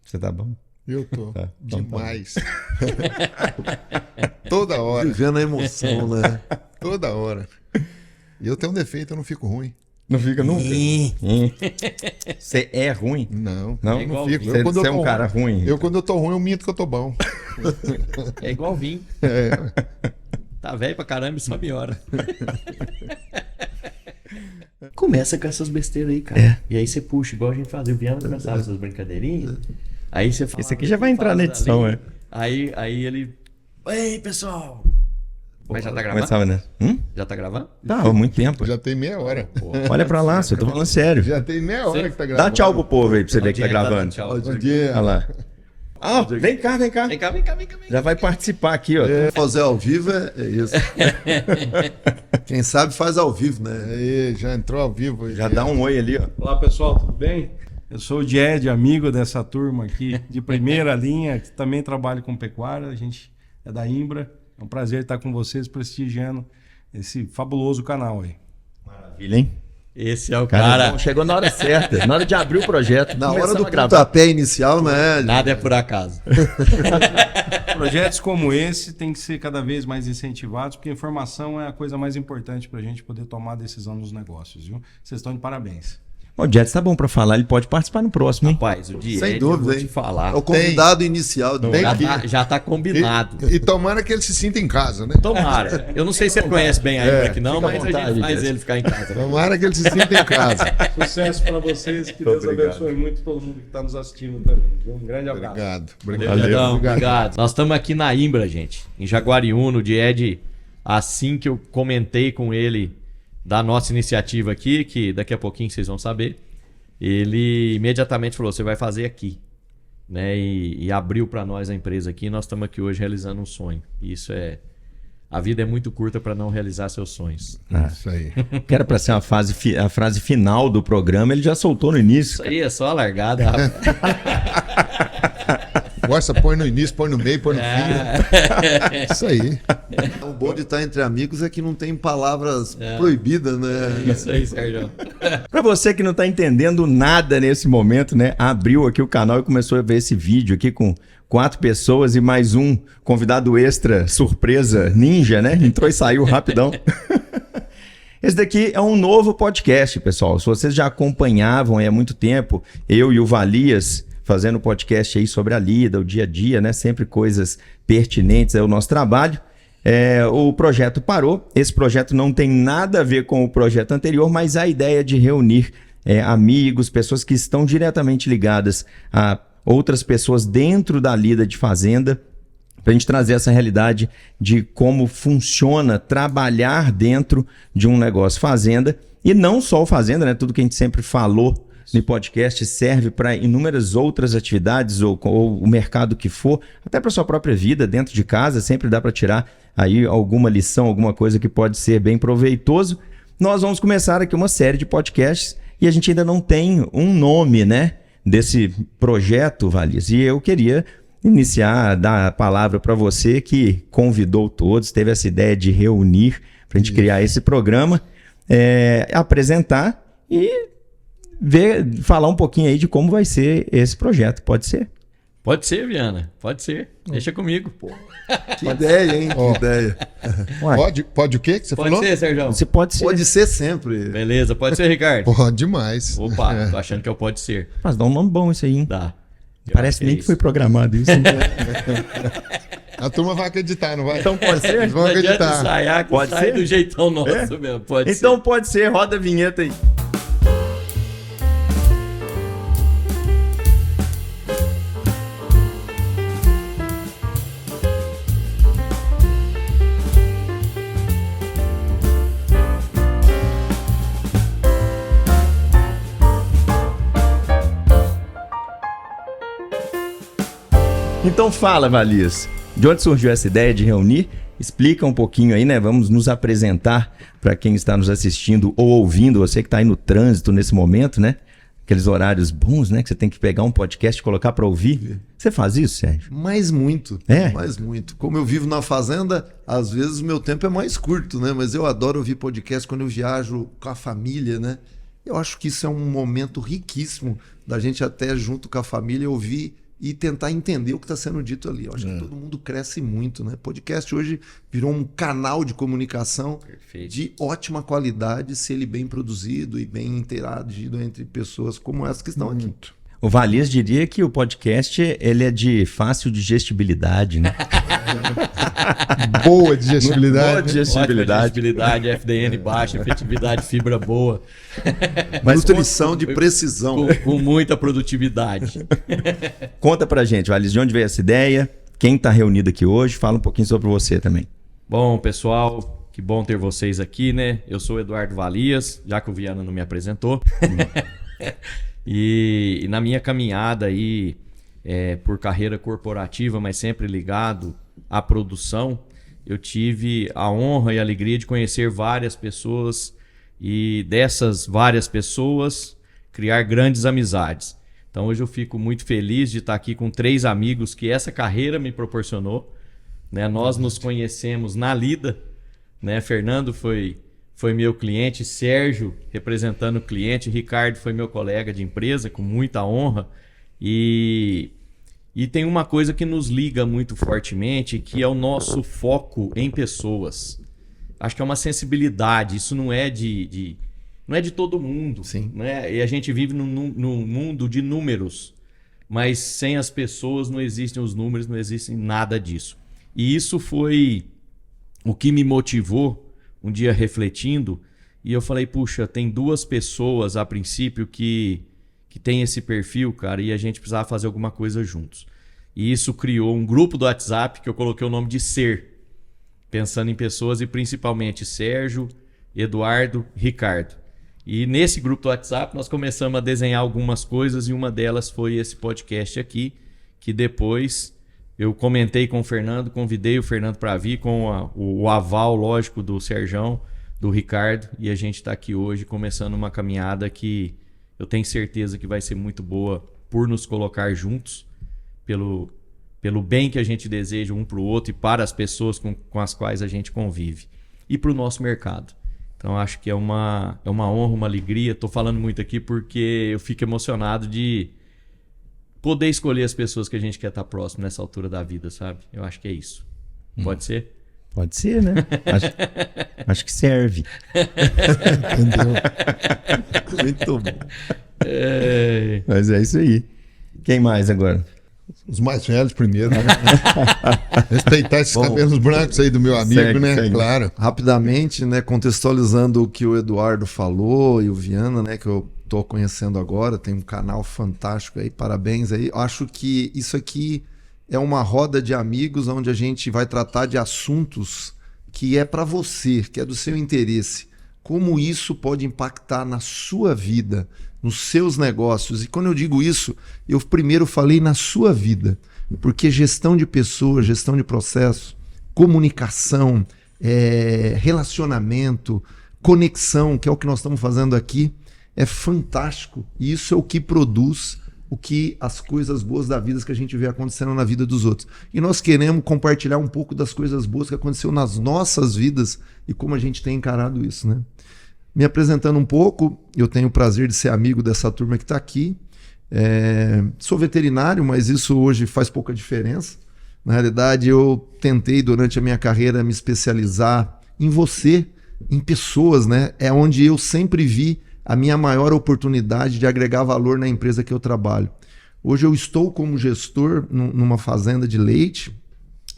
Você tá bom? Eu tô. Tá, então Demais. Toda hora. Vivendo a emoção, né? Toda hora. E eu tenho um defeito, eu não fico ruim. Não fica nunca? Você é ruim? Não. Não, eu não não fico. fico. Você é um cara ruim. Quando eu tô ruim, eu minto que eu tô bom. É igual vinho. É. Tá velho pra caramba e só piora. Começa com essas besteiras aí, cara. E aí você puxa, igual a gente fazia. O Viana começava essas brincadeirinhas. Aí você fala. Esse aqui já vai entrar na edição, ali, é. Aí ele. Ei, pessoal! Mas já tá gravando? Começava, né? Já tá gravando? Tá, há muito tempo. Já tem meia hora. Olha pra lá, eu tô falando sério. Já tem meia hora que tá gravando. Dá tchau pro povo aí pra você ver que tá Onde é que tá gravando. dando tchau? Bom dia. Olha lá. Ah, vem cá, vem cá. Vem cá, vem cá, vem cá. Já vai participar aqui, ó. Fazer ao vivo é isso. Quem sabe faz ao vivo, né? Aí, já entrou ao vivo. Já dá um oi ali, ó. Olá pessoal, tudo bem? Eu sou o Jed, amigo dessa turma aqui de primeira linha, que também trabalho com pecuária, a gente é da Imbra. É um prazer estar com vocês prestigiando esse fabuloso canal aí. Maravilha, hein? Esse é o Cara, cara. chegou na hora certa, na hora de abrir o projeto. Na hora começamos do a gravar. pontapé inicial, né? Nada é por acaso. Projetos como esse têm que ser cada vez mais incentivados, porque a informação é a coisa mais importante para a gente poder tomar decisão nos negócios, viu? Vocês estão de parabéns. O Jets tá bom pra falar, ele pode participar no próximo, hein? Rapaz, o Diego, Sem eu dúvida, vou hein? te falar. É o convidado inicial. Tem Já que- já tá combinado. E tomara que ele se sinta em casa, né? Tomara. Eu não sei se ele conhece bem a Imbra aqui não, fica à mas a vontade, gente faz Jess. ele ficar em casa. Tomara que ele se sinta em casa. Sucesso para vocês, que Deus Obrigado. abençoe muito todo mundo que está nos assistindo também. Viu? Um grande abraço. Obrigado. Valeu, Obrigado. Diegão, obrigado. Nós estamos aqui na Imbra, gente, em Jaguariúna. O Died, assim que eu comentei com ele da nossa iniciativa aqui, que daqui a pouquinho vocês vão saber, ele imediatamente falou, você vai fazer aqui. Né? E abriu para nós a empresa aqui. E nós estamos aqui hoje realizando um sonho. Isso é... A vida é muito curta para não realizar seus sonhos. Isso aí. Que era pra ser a frase final do programa, ele já soltou no início. Isso aí é só a largada, rapaz. Força, põe no início, põe no meio, põe no fim. Isso aí. O bom de estar entre amigos é que não tem palavras proibidas, né? Isso aí, Sérgio. Pra você que não tá entendendo nada nesse momento, né? Abriu aqui o canal e começou a ver esse vídeo aqui com 4 pessoas e mais um convidado extra, surpresa, ninja, né? Entrou e saiu rapidão. Esse daqui é um novo podcast, pessoal. Se vocês já acompanhavam há muito tempo, eu e o Valias fazendo podcast aí sobre a lida, o dia a dia, né? Sempre coisas pertinentes ao nosso trabalho. O projeto parou. Esse projeto não tem nada a ver com o projeto anterior, mas a ideia de reunir amigos, pessoas que estão diretamente ligadas a outras pessoas dentro da lida de fazenda, para a gente trazer essa realidade de como funciona trabalhar dentro de um negócio fazenda. E não só o fazenda, né? Tudo que a gente sempre falou no podcast serve para inúmeras outras atividades ou o mercado que for, até para sua própria vida dentro de casa, sempre dá para tirar aí alguma lição, alguma coisa que pode ser bem proveitoso. Nós vamos começar aqui uma série de podcasts e a gente ainda não tem um nome, né, desse projeto, Valias. E eu queria iniciar, dar a palavra para você que convidou todos, teve essa ideia de reunir para a gente criar esse programa, apresentar e falar um pouquinho aí de como vai ser esse projeto. Pode ser? Pode ser, Viana. Pode ser. Deixa comigo. Que ideia, hein? Ó. Que ideia. Uai, Pode o quê que você Pode falou? ser, Sérgio. você pode ser. Pode ser sempre. Beleza, pode ser, Ricardo. Pode demais. Opa, tô achando que eu pode ser. Mas dá um nome bom isso aí, hein? Dá. Parece nem que foi programado isso. A turma vai acreditar, não vai? Então pode ser? Eles vão Não adianta acreditar. ensaiar que Pode sai ser? do jeitão nosso mesmo. Pode Então ser. pode ser, roda a vinheta aí. Então fala, Valias, de onde surgiu essa ideia de reunir? Explica um pouquinho aí, né? Vamos nos apresentar para quem está nos assistindo ou ouvindo, você que está aí no trânsito nesse momento, né? Aqueles horários bons, né? Que você tem que pegar um podcast e colocar para ouvir. Você faz isso, Sérgio? Mais muito. É? Mais muito. Como eu vivo na fazenda, às vezes o meu tempo é mais curto, né? Mas eu adoro ouvir podcast quando eu viajo com a família, né? Eu acho que isso é um momento riquíssimo da gente até junto com a família ouvir e tentar entender o que está sendo dito ali. Eu acho que todo mundo cresce muito, né? Podcast hoje virou um canal de comunicação de ótima qualidade, se ele bem produzido e bem interagido entre pessoas como essas que estão aqui. O Valias diria que o podcast ele é de fácil digestibilidade, né? Boa digestibilidade. Boa digestibilidade. Digestibilidade, FDN baixa, efetividade, fibra boa. Mas nutrição de precisão. Com muita produtividade. Conta pra gente, Valias, de onde veio essa ideia? Quem está reunido aqui hoje? Fala um pouquinho sobre você também. Bom, pessoal, que bom ter vocês aqui, né? Eu sou o Eduardo Valias, já que o Viana não me apresentou. E na minha caminhada aí, por carreira corporativa, mas sempre ligado à produção, eu tive a honra e a alegria de conhecer várias pessoas e dessas várias pessoas criar grandes amizades. Então hoje eu fico muito feliz de estar aqui com 3 amigos que essa carreira me proporcionou, né? Nós nos conhecemos na lida, né? Fernando foi meu cliente, Sérgio representando o cliente, Ricardo foi meu colega de empresa, com muita honra. E tem uma coisa que nos liga muito fortemente, que é o nosso foco em pessoas. Acho que é uma sensibilidade, isso não é de todo mundo. Sim. Né? E a gente vive num mundo de números, mas sem as pessoas não existem os números, não existe nada disso. E isso foi o que me motivou um dia refletindo, e eu falei, puxa, tem 2 pessoas a princípio que tem esse perfil, cara, e a gente precisava fazer alguma coisa juntos. E isso criou um grupo do WhatsApp que eu coloquei o nome de Ser, pensando em pessoas e principalmente Sérgio, Eduardo, Ricardo. E nesse grupo do WhatsApp nós começamos a desenhar algumas coisas e uma delas foi esse podcast aqui, que depois eu comentei com o Fernando, convidei o Fernando para vir com o aval, lógico, do Serjão, do Ricardo, e a gente está aqui hoje começando uma caminhada que eu tenho certeza que vai ser muito boa por nos colocar juntos, pelo bem que a gente deseja um para o outro e para as pessoas com as quais a gente convive, e para o nosso mercado. Então acho que é uma honra, uma alegria. Estou falando muito aqui porque eu fico emocionado de poder escolher as pessoas que a gente quer estar próximo nessa altura da vida, sabe? Eu acho que é isso. Pode ser? Pode ser, né? Acho que serve. Entendeu? Muito bom. Mas é isso aí. Quem mais agora? Os mais velhos primeiro, né? Respeitar esses cabelos brancos aí do meu amigo, Segue, né? segue. Claro. Rapidamente, né, contextualizando o que o Eduardo falou e o Viana, né, que eu tô conhecendo agora, tem um canal fantástico aí, parabéns aí. Eu acho que isso aqui é uma roda de amigos onde a gente vai tratar de assuntos que é para você, que é do seu interesse. Como isso pode impactar na sua vida, nos seus negócios. E quando eu digo isso, eu primeiro falei na sua vida, porque gestão de pessoas, gestão de processo, comunicação, relacionamento, conexão, que é o que nós estamos fazendo aqui, é fantástico. E isso é o que produz as coisas boas da vida que a gente vê acontecendo na vida dos outros. E nós queremos compartilhar um pouco das coisas boas que aconteceu nas nossas vidas e como a gente tem encarado isso, né? Me apresentando um pouco, eu tenho o prazer de ser amigo dessa turma que está aqui. Sou veterinário, mas isso hoje faz pouca diferença. Na realidade, eu tentei durante a minha carreira me especializar em você, em pessoas, né? É onde eu sempre vi a minha maior oportunidade de agregar valor na empresa que eu trabalho. Hoje eu estou como gestor numa fazenda de leite,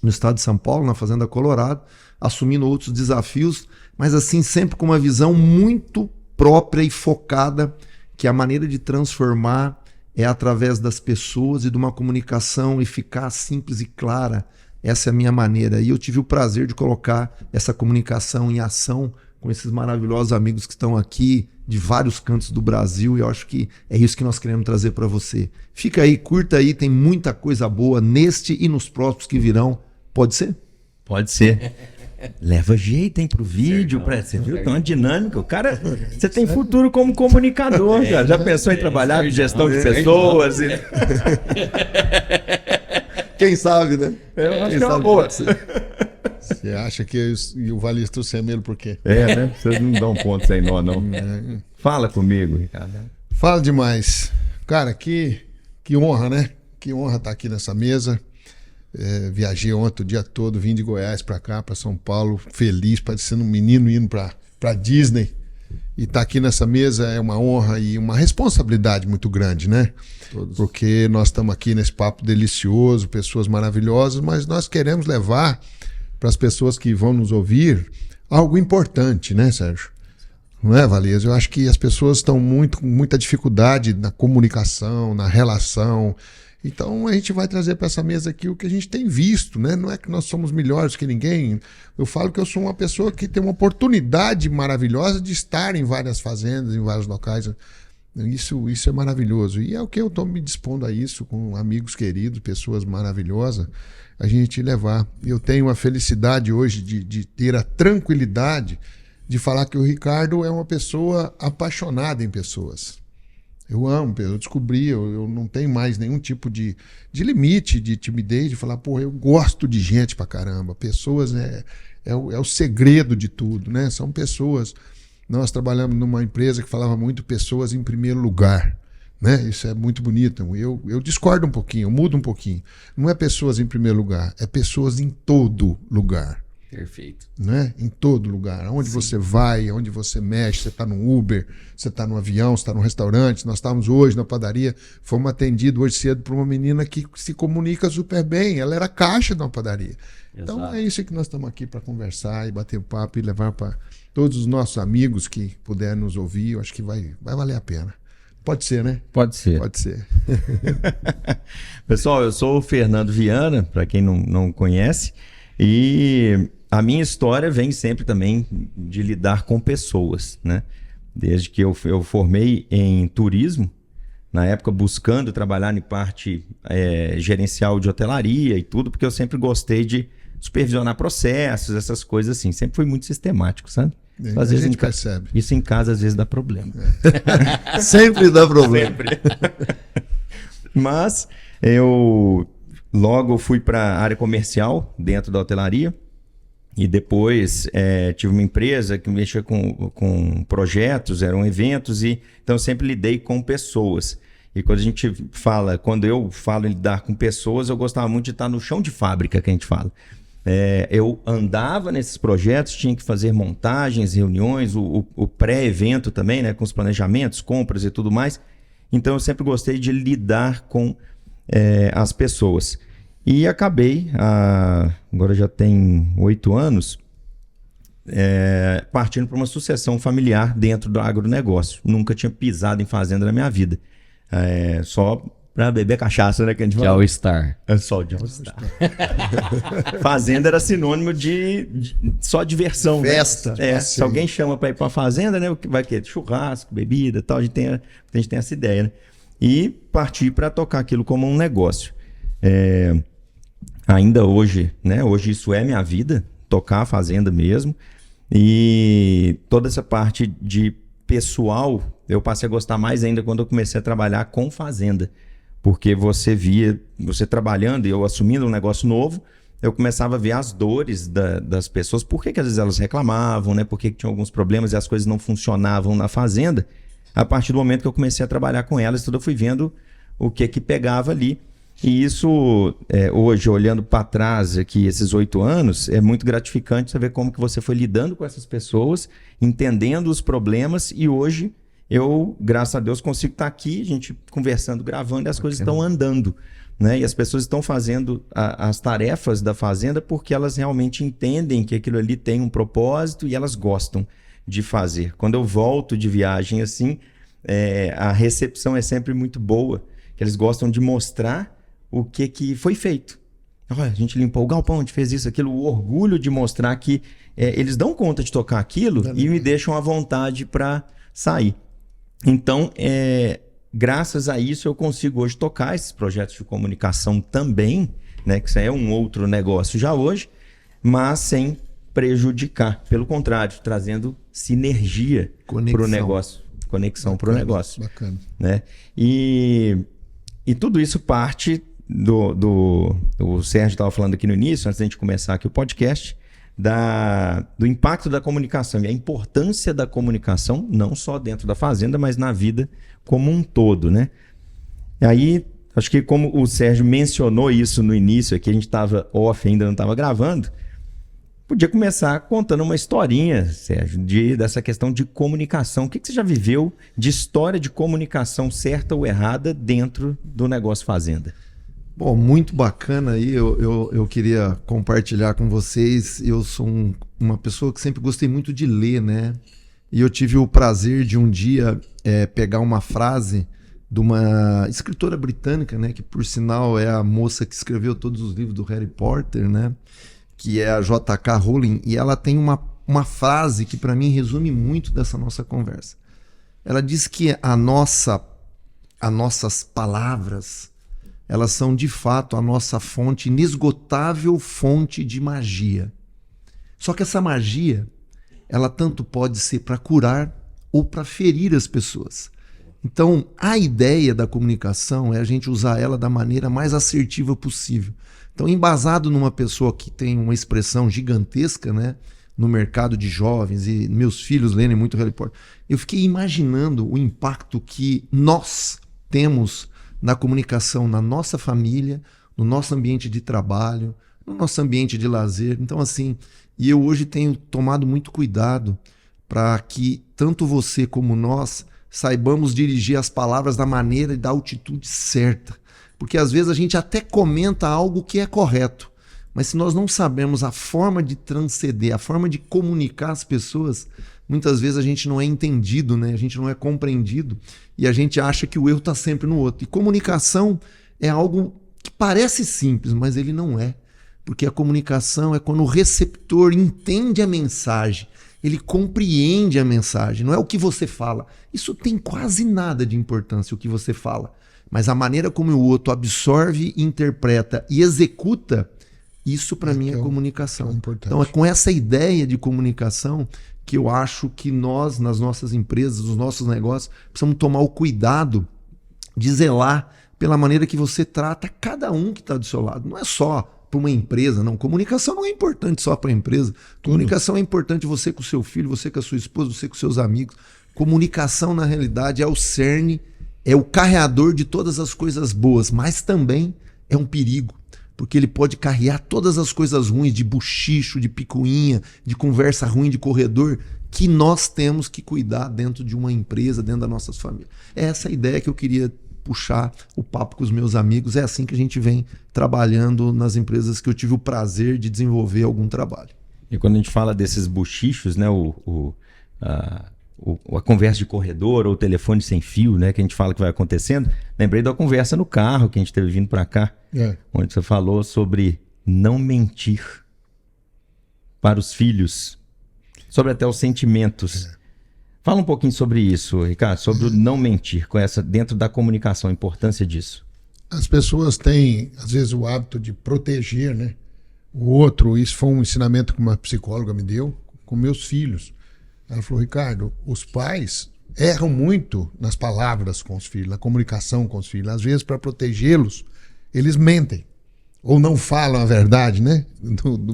no estado de São Paulo, na Fazenda Colorado, assumindo outros desafios, mas assim sempre com uma visão muito própria e focada, que a maneira de transformar é através das pessoas e de uma comunicação eficaz, simples e clara. Essa é a minha maneira. E eu tive o prazer de colocar essa comunicação em ação com esses maravilhosos amigos que estão aqui de vários cantos do Brasil, e eu acho que é isso que nós queremos trazer para você. Fica aí, curta aí, tem muita coisa boa neste e nos próximos que virão. Pode ser? Pode ser. Leva jeito, hein, pro vídeo. Você viu? Tem uma dinâmica. O cara, você tem futuro como comunicador, cara. Já pensou em trabalhar em gestão de pessoas? Quem sabe, né? Eu acho que é uma boa. Você acha que o Valias trouxe semelo por quê? Né? Vocês não dão ponto sem nó, não. Fala comigo, Ricardo. Fala demais. Cara, que honra, né? que honra estar aqui nessa mesa. Viajei ontem o dia todo, vim de Goiás para cá, para São Paulo, feliz, parecendo um menino indo para Disney. E estar aqui nessa mesa é uma honra e uma responsabilidade muito grande, né? Porque nós estamos aqui nesse papo delicioso, pessoas maravilhosas, mas nós queremos levar para as pessoas que vão nos ouvir algo importante, né, Sérgio? Não é, Valês? Eu acho que as pessoas estão com muita dificuldade na comunicação, na relação. Então a gente vai trazer para essa mesa aqui o que a gente tem visto, né? Não é que nós somos melhores que ninguém. Eu falo que eu sou uma pessoa que tem uma oportunidade maravilhosa de estar em várias fazendas, em vários locais. Isso é maravilhoso. E é o que eu estou me dispondo a isso, com amigos queridos, pessoas maravilhosas, a gente levar. Eu tenho a felicidade hoje de ter a tranquilidade de falar que o Ricardo é uma pessoa apaixonada em pessoas. Eu amo, eu descobri, eu não tenho mais nenhum tipo de limite, de timidez, de falar, pô, eu gosto de gente pra caramba. Pessoas é o segredo de tudo, né? São pessoas. Nós trabalhamos numa empresa que falava muito pessoas em primeiro lugar, né? Isso é muito bonito. Eu discordo um pouquinho, eu mudo um pouquinho. Não é pessoas em primeiro lugar, é pessoas em todo lugar. Perfeito. Né? Em todo lugar. Onde você vai, onde você mexe, você está no Uber, você está no avião, você está no restaurante. Nós estávamos hoje na padaria, fomos atendidos hoje cedo por uma menina que se comunica super bem. Ela era caixa de uma padaria. Então Exato. é isso que nós estamos aqui para conversar e bater papo e levar para todos os nossos amigos que puderem nos ouvir. Eu acho que vai valer a pena. Pode ser, né? Pode ser. Pode ser. Pessoal, eu sou o Fernando Viana, para quem não conhece, e a minha história vem sempre também de lidar com pessoas, né? Desde que eu formei em turismo, na época buscando trabalhar em parte gerencial de hotelaria e tudo, porque eu sempre gostei de supervisionar processos, essas coisas assim. Sempre fui muito sistemático, sabe? A gente percebe. Isso em casa às vezes dá problema. Sempre dá problema. Mas eu logo fui para a área comercial dentro da hotelaria e depois tive uma empresa que mexia com projetos, eram eventos, e então eu sempre lidei com pessoas. E quando eu falo em lidar com pessoas, eu gostava muito de estar no chão de fábrica, que a gente fala. Eu andava nesses projetos, tinha que fazer montagens, reuniões, o pré-evento também, né, com os planejamentos, compras e tudo mais. Então eu sempre gostei de lidar com as pessoas. E acabei, agora já tem 8 anos, partindo para uma sucessão familiar dentro do agronegócio. Nunca tinha pisado em fazenda na minha vida. Só para beber cachaça, né? Que a gente De fala. All-Star. Só de All-Star. Fazenda era sinônimo de só diversão. Festa. Né? Se alguém chama para ir para uma fazenda, né? Vai querer churrasco, bebida e tal. A gente tem essa ideia, né? E partir para tocar aquilo como um negócio. Ainda hoje, né? Hoje isso é minha vida, tocar a fazenda mesmo. E toda essa parte de pessoal, eu passei a gostar mais ainda quando eu comecei a trabalhar com fazenda. Porque você trabalhando e eu assumindo um negócio novo, eu começava a ver as dores das pessoas. Por que às vezes elas reclamavam, né? Por que tinham alguns problemas e as coisas não funcionavam na fazenda. A partir do momento que eu comecei a trabalhar com elas, eu fui vendo o que pegava ali. E isso, hoje, olhando para trás aqui, esses 8 anos, é muito gratificante você ver como que você foi lidando com essas pessoas, entendendo os problemas, e hoje eu, graças a Deus, consigo estar aqui, a gente conversando, gravando, e as coisas estão andando, né? E as pessoas estão fazendo as tarefas da fazenda porque elas realmente entendem que aquilo ali tem um propósito e elas gostam de fazer. Quando eu volto de viagem assim, a recepção é sempre muito boa, que eles gostam de mostrar o que foi feito. Olha, a gente limpou o galpão, a gente fez isso, aquilo, o orgulho de mostrar que eles dão conta de tocar aquilo e me deixam à vontade para sair. Então, graças a isso, eu consigo hoje tocar esses projetos de comunicação também, né, que isso é um outro negócio já hoje, mas sem prejudicar. Pelo contrário, trazendo sinergia para o negócio. Conexão para o negócio. Bacana. Né? E tudo isso parte o Sérgio estava falando aqui no início, antes da gente começar aqui o podcast, do impacto da comunicação e a importância da comunicação, não só dentro da fazenda, mas na vida como um todo, né? E aí, Acho que como o Sérgio mencionou isso no início, aqui a gente estava off, ainda não estava gravando, podia começar contando uma historinha, Sérgio, dessa questão de comunicação. O que você já viveu de história de comunicação certa ou errada dentro do negócio fazenda? Bom, muito bacana aí, eu queria compartilhar com vocês. Eu sou uma pessoa que sempre gostei muito de ler, né? E eu tive o prazer de um dia pegar uma frase de uma escritora britânica, né? Que por sinal é a moça que escreveu todos os livros do Harry Potter, né? Que é a J.K. Rowling, e ela tem uma frase que para mim resume muito dessa nossa conversa. Ela diz que as nossas palavras, elas são de fato a nossa fonte, inesgotável fonte de magia. Só que essa magia, ela tanto pode ser para curar ou para ferir as pessoas. Então, a ideia da comunicação é a gente usar ela da maneira mais assertiva possível. Então, embasado numa pessoa que tem uma expressão gigantesca, né, no mercado de jovens, e meus filhos lerem muito Harry Potter, eu fiquei imaginando o impacto que nós temos na comunicação na nossa família, no nosso ambiente de trabalho, no nosso ambiente de lazer. Então, assim, e eu hoje tenho tomado muito cuidado para que tanto você como nós saibamos dirigir as palavras da maneira e da altitude certa. Porque às vezes a gente até comenta algo que é correto, mas se nós não sabemos a forma de transcender, a forma de comunicar às pessoas, muitas vezes a gente não é entendido, né? A gente não é compreendido e a gente acha que o erro está sempre no outro. E comunicação é algo que parece simples, mas ele não é. Porque a comunicação é quando o receptor entende a mensagem, ele compreende a mensagem, não é o que você fala. Isso tem quase nada de importância, o que você fala. Mas a maneira como o outro absorve, interpreta e executa, isso para mim é comunicação. Então é com essa ideia de comunicação que eu acho que nós, nas nossas empresas, nos nossos negócios, precisamos tomar o cuidado de zelar pela maneira que você trata cada um que está do seu lado. Não é só para uma empresa, não. Comunicação não é importante só para a empresa. Comunicação é importante você com o seu filho, você com a sua esposa, você com seus amigos. Comunicação, na realidade, é o cerne, é o carreador de todas as coisas boas, mas também é um perigo, porque ele pode carrear todas as coisas ruins, de buchicho, de picuinha, de conversa ruim, de corredor, que nós temos que cuidar dentro de uma empresa, dentro das nossas famílias. É essa a ideia que eu queria puxar o papo com os meus amigos. É assim que a gente vem trabalhando nas empresas que eu tive o prazer de desenvolver algum trabalho. E quando a gente fala desses buchichos, né, a conversa de corredor ou o telefone sem fio, né, que a gente fala que vai acontecendo, lembrei da conversa no carro que a gente teve vindo para cá, onde você falou sobre não mentir para os filhos, sobre até os sentimentos. Fala um pouquinho sobre isso, Ricardo, sobre o não mentir, com essa dentro da comunicação, a importância disso. As pessoas têm, às vezes, o hábito de proteger, né, o outro. Isso foi um ensinamento que uma psicóloga me deu com meus filhos. Ela falou: Ricardo, os pais erram muito nas palavras com os filhos, na comunicação com os filhos. Às vezes, para protegê-los, eles mentem. Ou não falam a verdade, né?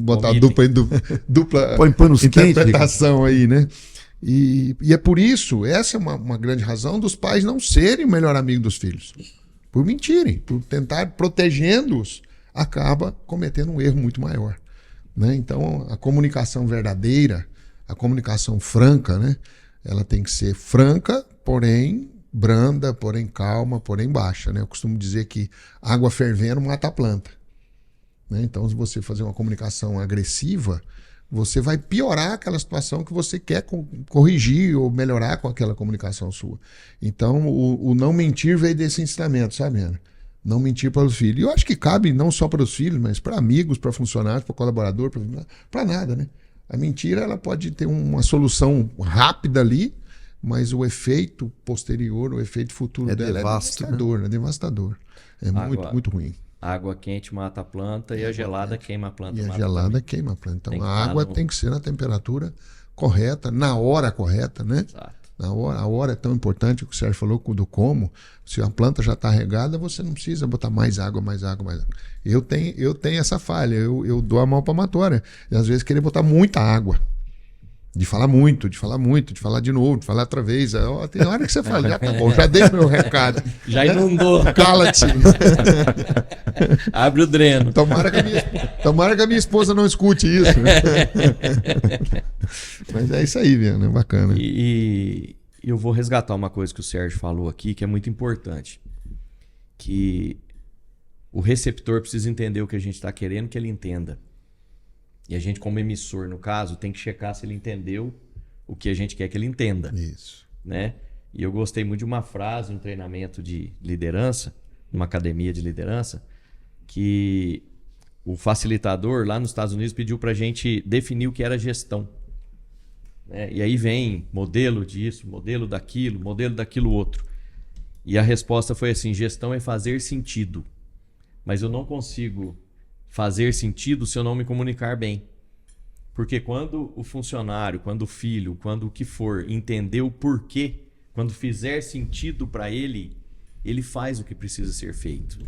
Botar dupla põe panos interpretação quentes, aí, né? E é por isso, essa é uma grande razão dos pais não serem o melhor amigo dos filhos. Por mentirem, por tentar protegendo-os, acaba cometendo um erro muito maior, né? Então, a comunicação verdadeira, a comunicação franca, né? Ela tem que ser franca, porém branda, porém calma, porém baixa, né? Eu costumo dizer que água fervendo mata a planta, né? Então, se você fazer uma comunicação agressiva, você vai piorar aquela situação que você quer corrigir ou melhorar com aquela comunicação sua. Então, o não mentir veio desse ensinamento, sabe, Ana? Não mentir para os filhos. E eu acho que cabe não só para os filhos, mas para amigos, para funcionários, para colaborador, para nada, né? A mentira, ela pode ter uma solução rápida ali, mas o efeito posterior, o efeito futuro dela é devastador, né? É devastador. É muito ruim. Água quente mata a planta e a gelada queima a planta. E a gelada queima a planta. Então a água tem que ser na temperatura correta, na hora correta, né? Exato. A hora é tão importante, o que o Sérgio falou do como. Se a planta já está regada, você não precisa botar mais água. Eu tenho essa falha, eu dou a mão palmatória. E às vezes querer botar muita água, De falar muito, de falar de novo, de falar outra vez. Tem hora que você fala, já tá bom, já dei meu recado. Já inundou. Cala-te. Abre o dreno. Tomara que a minha esposa não escute isso. Mas é isso aí, Viana, é bacana. E eu vou resgatar uma coisa que o Sérgio falou aqui, que é muito importante. Que o receptor precisa entender o que a gente está querendo que ele entenda. E a gente, como emissor, no caso, tem que checar se ele entendeu o que a gente quer que ele entenda. Isso. Né? E eu gostei muito de uma frase, um treinamento de liderança, numa academia de liderança, que o facilitador lá nos Estados Unidos pediu para a gente definir o que era gestão. Né? E aí vem modelo disso, modelo daquilo outro. E a resposta foi assim: gestão é fazer sentido. Mas eu não consigo fazer sentido se eu não me comunicar bem. Porque quando o funcionário, quando o filho, quando o que for entender o porquê, quando fizer sentido para ele, ele faz o que precisa ser feito.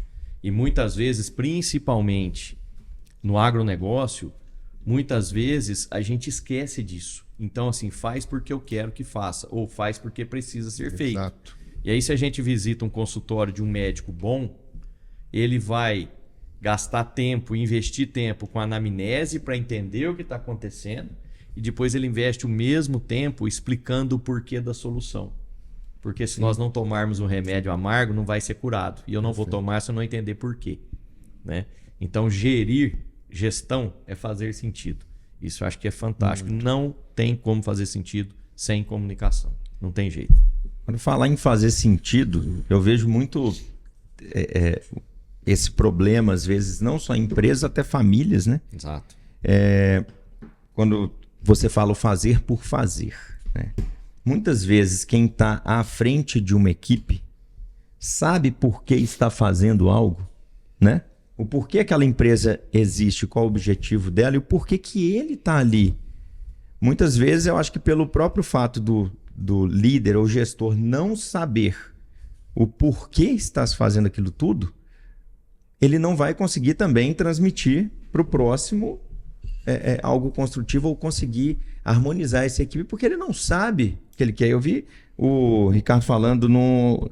E muitas vezes, principalmente no agronegócio, muitas vezes a gente esquece disso. Então, assim, faz porque eu quero que faça, ou faz porque precisa ser feito. Exato. E aí, se a gente visita um consultório de um médico bom, ele vai gastar tempo, investir tempo com anamnese para entender o que está acontecendo, e depois ele investe o mesmo tempo explicando o porquê da solução. Porque se nós não tomarmos um remédio amargo, não vai ser curado. E eu não vou tomar se eu não entender porquê. Né? Então, gestão é fazer sentido. Isso eu acho que é fantástico. Não tem como fazer sentido sem comunicação. Não tem jeito. Quando falar em fazer sentido, eu vejo muito esse problema, às vezes, não só em empresas, até famílias, né? Exato. Quando você fala o fazer por fazer, né? Muitas vezes quem está à frente de uma equipe sabe por que está fazendo algo, né? O porquê aquela empresa existe, qual o objetivo dela e o porquê que ele está ali. Muitas vezes eu acho que pelo próprio fato do líder ou gestor não saber o porquê está se fazendo aquilo tudo, ele não vai conseguir também transmitir para o próximo algo construtivo ou conseguir harmonizar essa equipe, porque ele não sabe o que ele quer. Eu vi o Ricardo falando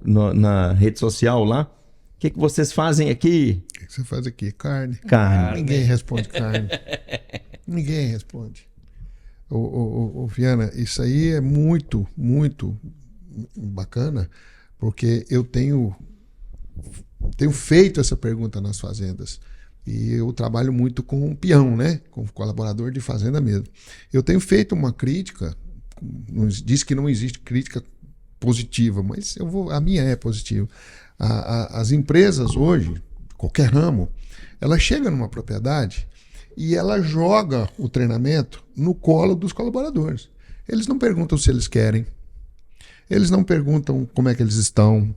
na rede social lá. O que vocês fazem aqui? O que você faz aqui? Carne. Ninguém responde carne. Ninguém responde. Ô, Viana, isso aí é muito, muito bacana, porque eu tenho feito essa pergunta nas fazendas. E eu trabalho muito com peão, né? Com colaborador de fazenda mesmo. Eu tenho feito uma crítica, diz que não existe crítica positiva, mas a minha é positiva. As empresas hoje, qualquer ramo, ela chega numa propriedade e ela joga o treinamento no colo dos colaboradores. Eles não perguntam se eles querem, eles não perguntam como é que eles estão,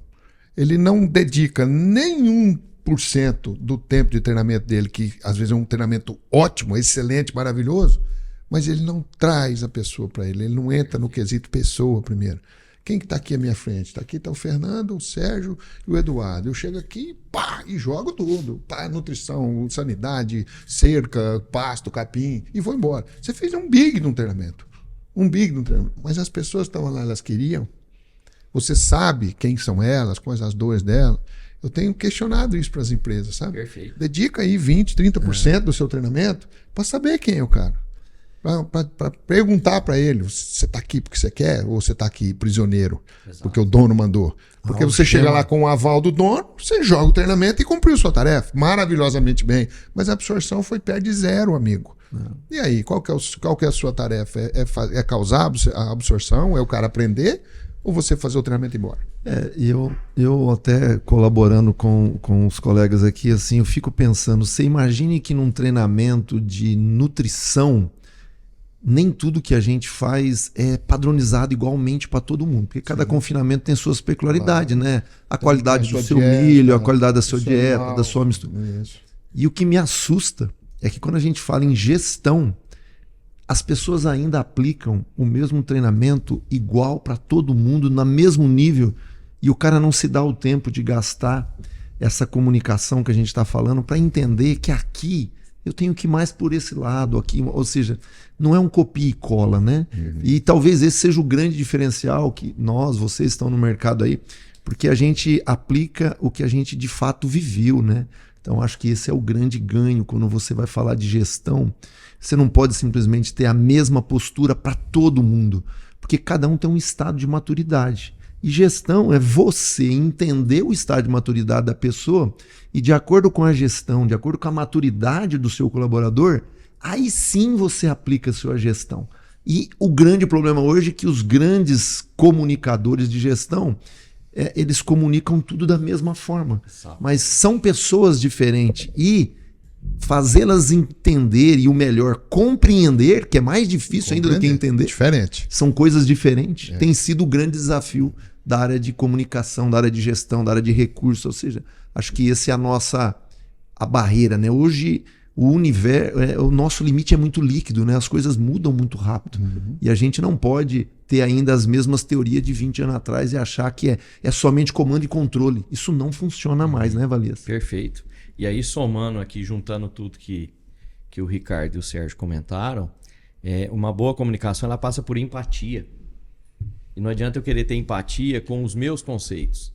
ele não dedica nenhum por cento do tempo de treinamento dele, que às vezes é um treinamento ótimo, excelente, maravilhoso, mas ele não traz a pessoa para ele não entra no quesito pessoa primeiro. Quem que está aqui à minha frente? Está aqui o Fernando, o Sérgio e o Eduardo. Eu chego aqui e jogo tudo. Nutrição, sanidade, cerca, pasto, capim, e vou embora. Você fez um big no treinamento. Mas as pessoas que estavam lá, elas queriam. Você sabe quem são elas, quais as dores delas. Eu tenho questionado isso para as empresas, sabe? Perfeito. Dedica aí 20%, 30% do seu treinamento para saber quem é o cara. Para perguntar para ele, você está aqui porque você quer ou você está aqui prisioneiro? Exato. Porque o dono mandou. Porque você chega lá com o aval do dono, você joga o treinamento e cumpriu sua tarefa maravilhosamente bem. Mas a absorção foi perto de zero, amigo. E aí, qual que é a sua tarefa? É causar a absorção? É o cara aprender? Ou você fazer o treinamento e ir embora? Eu até colaborando com os colegas aqui, assim, eu fico pensando, você imagine que num treinamento de nutrição, nem tudo que a gente faz é padronizado igualmente para todo mundo, porque cada confinamento tem suas peculiaridades, né? A qualidade do seu milho, a qualidade da sua dieta, da sua mistura. E o que me assusta é que quando a gente fala em gestão, as pessoas ainda aplicam o mesmo treinamento igual para todo mundo, no mesmo nível, e o cara não se dá o tempo de gastar essa comunicação que a gente está falando para entender que aqui eu tenho que ir mais por esse lado aqui. Ou seja, não é um copia e cola, né? E talvez esse seja o grande diferencial que vocês estão no mercado aí, porque a gente aplica o que a gente de fato viveu, né? Então acho que esse é o grande ganho quando você vai falar de gestão. Você não pode simplesmente ter a mesma postura para todo mundo, porque cada um tem um estado de maturidade. E gestão é você entender o estado de maturidade da pessoa e, de acordo com a gestão, de acordo com a maturidade do seu colaborador, aí sim você aplica a sua gestão. E o grande problema hoje é que os grandes comunicadores de gestão, eles comunicam tudo da mesma forma. Mas são pessoas diferentes e fazê-las entender e o melhor, compreender, que é mais difícil ainda do que entender. Diferente. São coisas diferentes. Tem sido o grande desafio da área de comunicação, da área de gestão, da área de recursos. Ou seja, acho que essa é a barreira, né? Hoje o nosso limite é muito líquido, né? As coisas mudam muito rápido. E a gente não pode ter ainda as mesmas teorias de 20 anos atrás e achar que é somente comando e controle. Isso não funciona mais, né, Valias? Perfeito. E aí, somando aqui, juntando tudo que o Ricardo e o Sérgio comentaram, uma boa comunicação ela passa por empatia. E não adianta eu querer ter empatia com os meus conceitos,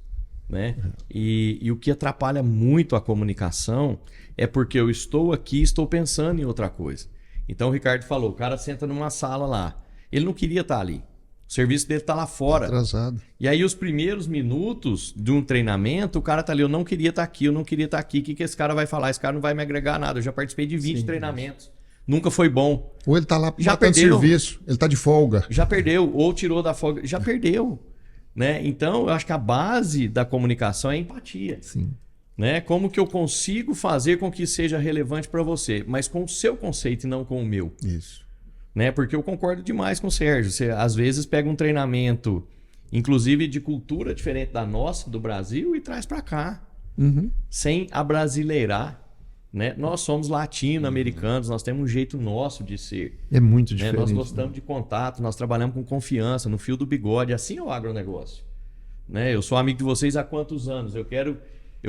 né? E o que atrapalha muito a comunicação é porque eu estou aqui, estou pensando em outra coisa. Então o Ricardo falou, o cara senta numa sala lá. Ele não queria estar ali. O serviço dele está lá fora. Atrasado. E aí os primeiros minutos de um treinamento, o cara tá ali, eu não queria estar aqui, eu não queria estar aqui. O que esse cara vai falar? Esse cara não vai me agregar nada. Eu já participei de 20 treinamentos. Nunca foi bom. Ou ele tá lá Já matando perdeu. serviço, ele tá de folga. Já perdeu, ou tirou da folga, já perdeu. Né? Então, eu acho que a base da comunicação é a empatia. Sim. Né? Como que eu consigo fazer com que seja relevante para você, mas com o seu conceito e não com o meu. Isso. Né? Porque eu concordo demais com o Sérgio. Você, às vezes, pega um treinamento, inclusive de cultura diferente da nossa, do Brasil, e traz para cá. Sem abrasileirar. Né? Nós somos latino-americanos, nós temos um jeito nosso de ser. É muito Né? diferente. Nós gostamos de contato, nós trabalhamos com confiança, no fio do bigode. Assim é o agronegócio. Né? Eu sou amigo de vocês há quantos anos? Eu